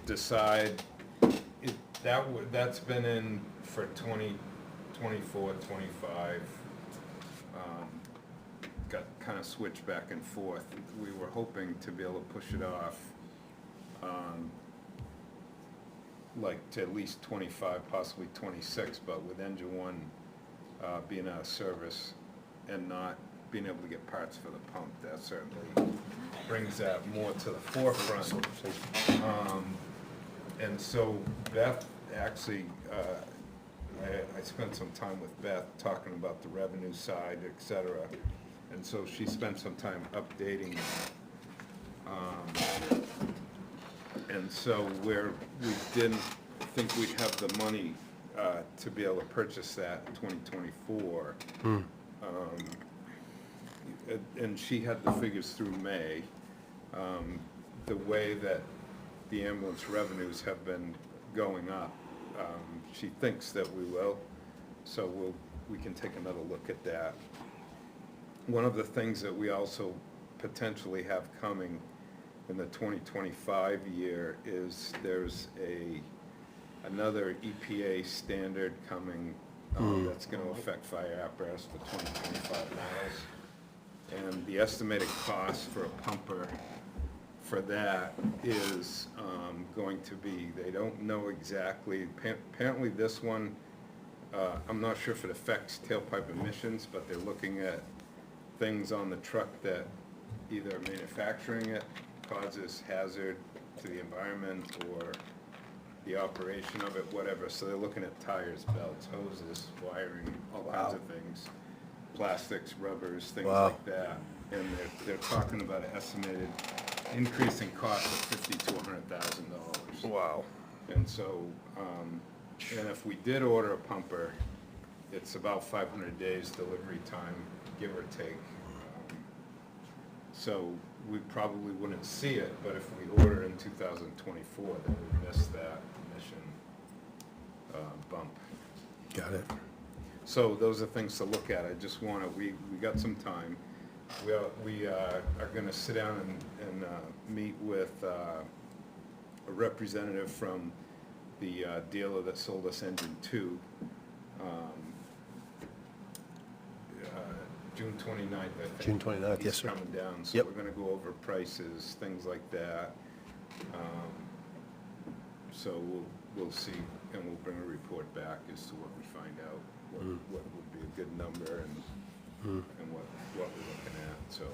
decide, that's been in for 2024, 25. Got kind of switched back and forth. We were hoping to be able to push it off like to at least 25, possibly 26, but with engine one being out of service and not being able to get parts for the pump, that certainly brings that more to the forefront. And so Beth, actually, I spent some time with Beth talking about the revenue side, et cetera. And so she spent some time updating. And so we didn't think we'd have the money to be able to purchase that in 2024. And she had the figures through May. The way that the ambulance revenues have been going up, she thinks that we will. So we can take another look at that. One of the things that we also potentially have coming in the 2025 year is there's another EPA standard coming that's going to affect fire apparatus for 2025 models. And the estimated cost for a pumper for that is going to be, they don't know exactly, apparently this one, I'm not sure if it affects tailpipe emissions, but they're looking at things on the truck that either manufacturing it causes hazard to the environment or the operation of it, whatever. So they're looking at tires, belts, hoses, wiring, all kinds of things, plastics, rubbers, things like that. And they're talking about an estimated increase in cost of $50,000 to $100,000. Wow. And so, and if we did order a pumper, it's about 500 days delivery time, give or take. So we probably wouldn't see it, but if we order in 2024, then we miss that emission bump. Got it. So those are things to look at. I just want to, we got some time. We are going to sit down and meet with a representative from the dealer that sold us engine 2. June 29th, I think. June 29th, yes, sir. He's coming down, so Yep. we're going to go over prices, things like that. So we'll see, and we'll bring a report back as to what we find out, what would be a good number and what we're looking at, so.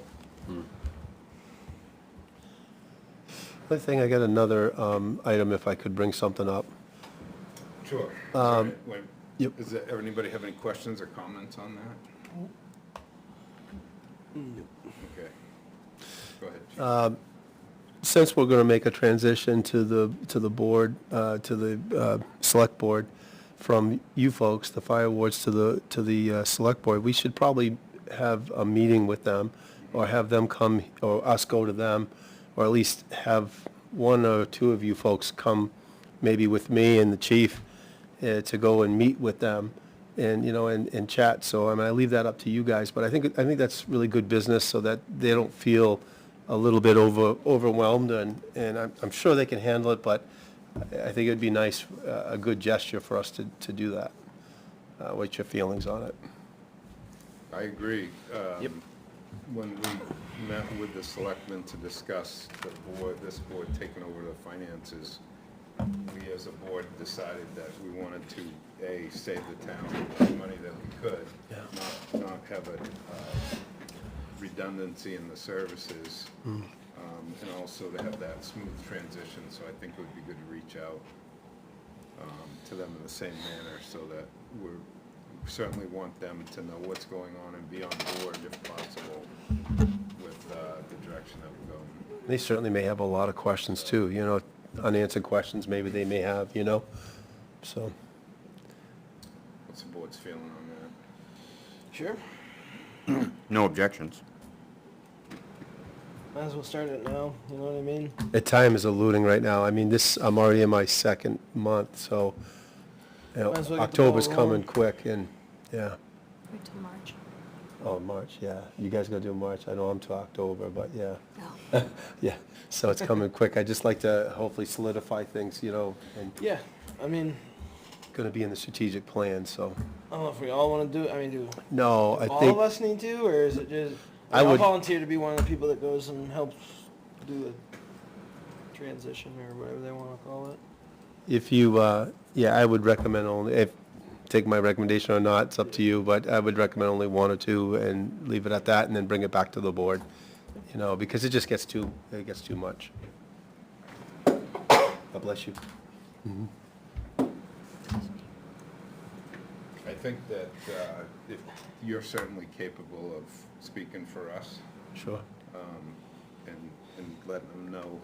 Other thing, I got another item, if I could bring something up. Sure. Wait, yep. Does anybody have any questions or comments on that? Okay. Go ahead, Chief. Since we're gonna make a transition to the board, to the select board, from you folks, the Firewards, to the select board, we should probably have a meeting with them, or have them come, or us go to them, or at least have one or two of you folks come, maybe with me and the chief, to go and meet with them, and, and chat. So, I mean, I leave that up to you guys, but I think that's really good business, so that they don't feel a little bit overwhelmed, and I'm sure they can handle it, but I think it'd be nice, a good gesture for us to do that. What's your feelings on it? I agree. Yep. When we met with the selectmen to discuss this board taking over the finances, we as a board decided that we wanted to, A, save the town the money that we could, not have a redundancy in the services, and also to have that smooth transition. So I think it would be good to reach out to them in the same manner, so that we certainly want them to know what's going on and be on board, if possible, with the direction that we're going. They certainly may have a lot of questions too, unanswered questions maybe they may have, so. What's the board's feeling on that? Sure. No objections. Might as well start it now, you know what I mean? The time is eluding right now. I mean, I'm already in my second month, so, Might as well get the October's ball coming rolling. quick, and, yeah. Wait till March. Oh, March, yeah. You guys gonna do March? I know I'm to October, but yeah. Oh. Yeah, so it's coming quick. I just like to hopefully solidify things, and Yeah, I mean, gonna be in the strategic plan, so. I don't know if we all wanna do it, I mean, do No, I all think, of us need to, or is it just, I I'll would- volunteer to be one of the people that goes and helps do the transition, or whatever they wanna call it. if you, yeah, I would recommend only, take my recommendation or not, it's up to you, but I would recommend only one or two and leave it at that, and then bring it back to the board, because it just gets too much. God bless you. I think that if you're certainly capable of speaking for us, Sure. and letting them know,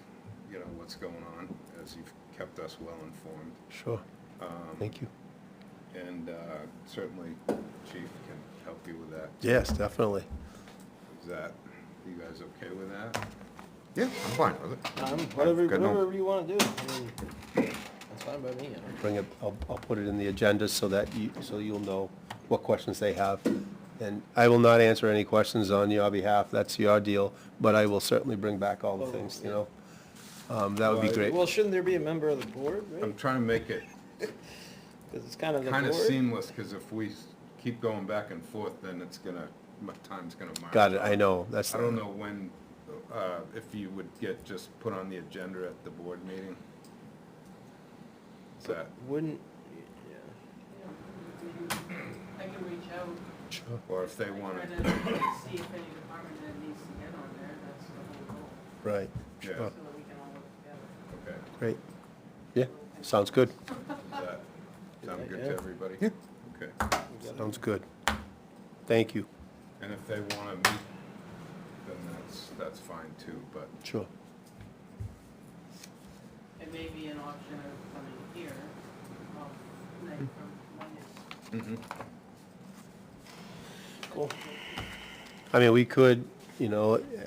what's going on, as you've kept us well informed. Sure. Thank you. And certainly Chief can help you with that. Yes, definitely. Is that, you guys okay with that? Yeah, I'm fine with it. Whatever I've got no- you wanna do, I mean, that's fine by me, Bring it, I'll put it in the agenda so that you'll know what questions they have. And I will not answer any questions on your behalf, that's your deal, but I will certainly bring back all the Oh, things, yeah. That would be Well, great. Well, shouldn't there be a member of the board, I'm right? trying to make it Cause it's kind of the board. kind of seamless, because if we keep going back and forth, then time's gonna march. Got it, I know, that's. I don't know when, if you would get just put on the agenda at the board meeting. Is that, Wouldn't, I can reach out, Sure. or if they try wanna, to see if any department head needs to get on there, that's the whole goal, Right, yeah, sure, so that we can all work together. okay. great. Yeah, sounds good, Does that sound good to Yeah. everybody? Yeah. Okay. sounds good. Thank you. And if they wanna meet, then that's fine too, but, Sure. It may be an option of coming here, night from Monday. cool. I mean, we could,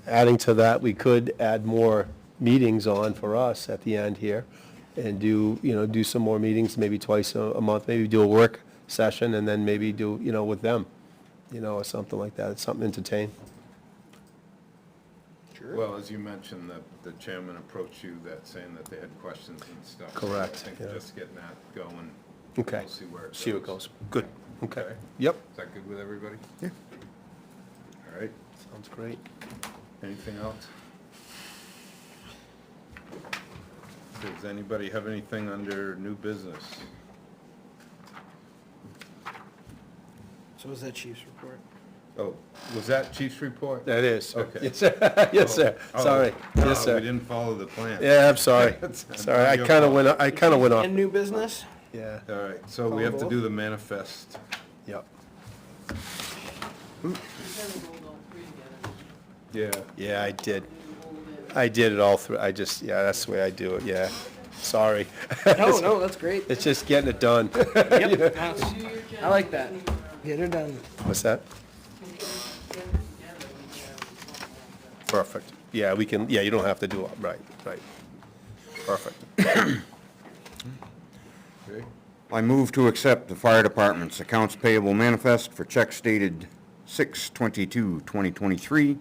adding to that, we could add more meetings on for us at the end here, and do some more meetings, maybe twice a month, maybe do a work session, and then maybe do, with them, or something like that, it's something to entertain. Sure. well, as you mentioned, the chairman approached you saying that they had questions and stuff. So Correct, I think yeah. just getting that going. Okay. We'll see where it goes. See what goes. Good, okay. Okay. Yep, Is that good with everybody? Yeah. All right, sounds great. anything else? Does anybody have anything under new business? So was that chief's report? Oh, was that chief's report? That is, sir. Okay. Yes, sir, yes, sir, Oh, sorry, oh, yes, We sir. didn't follow the plan. Yeah, I'm sorry, It's sorry, I your kinda fault. went, I kinda went off. And new business? Yeah, All right, so we have to do the manifest. yep. You kind of rolled all three together. Yeah. Yeah, I did. You rolled in. I did it all through, yeah, that's the way I do it, yeah. Sorry. No, that's great. It's just getting it done. Yep. Do your job, I like that. leave it around. Get her done. What's that? Get it together, we can have something like that. Perfect. Yeah, we can, yeah, you don't have to do it, right. Perfect. Okay. I move to accept the fire department's accounts payable manifest for checks dated 6/22/2023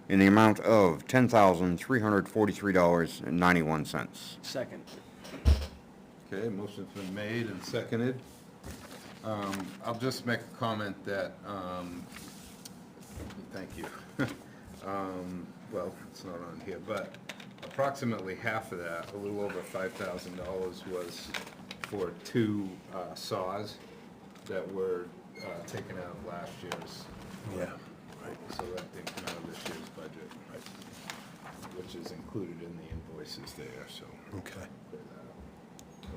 in the amount of $10,343.91. Second. Okay, motion's been made and seconded. I'll just make a comment that, thank you. Well, it's not on here, but approximately half of that, a little over $5,000, was for two saws that were taken out of last year's. Yeah. So that didn't come out of this year's budget, which is included in the invoices there, so. Okay.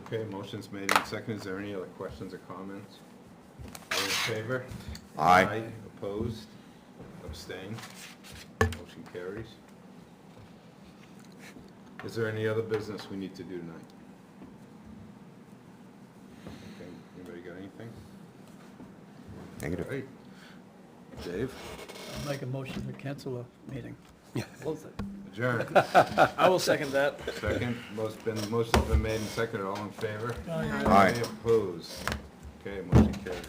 Okay, motion's made and seconded. Is there any other questions or comments? All in favor? Aye. Opposed? Abstained? Motion carries. Is there any other business we need to do tonight? Okay, anybody got anything? Negative. All right. Dave? I'll make a motion to cancel a meeting. Adjourn. I will second that. Second, motion's been made and seconded. All in favor? Aye. Opposed? Okay, motion carries.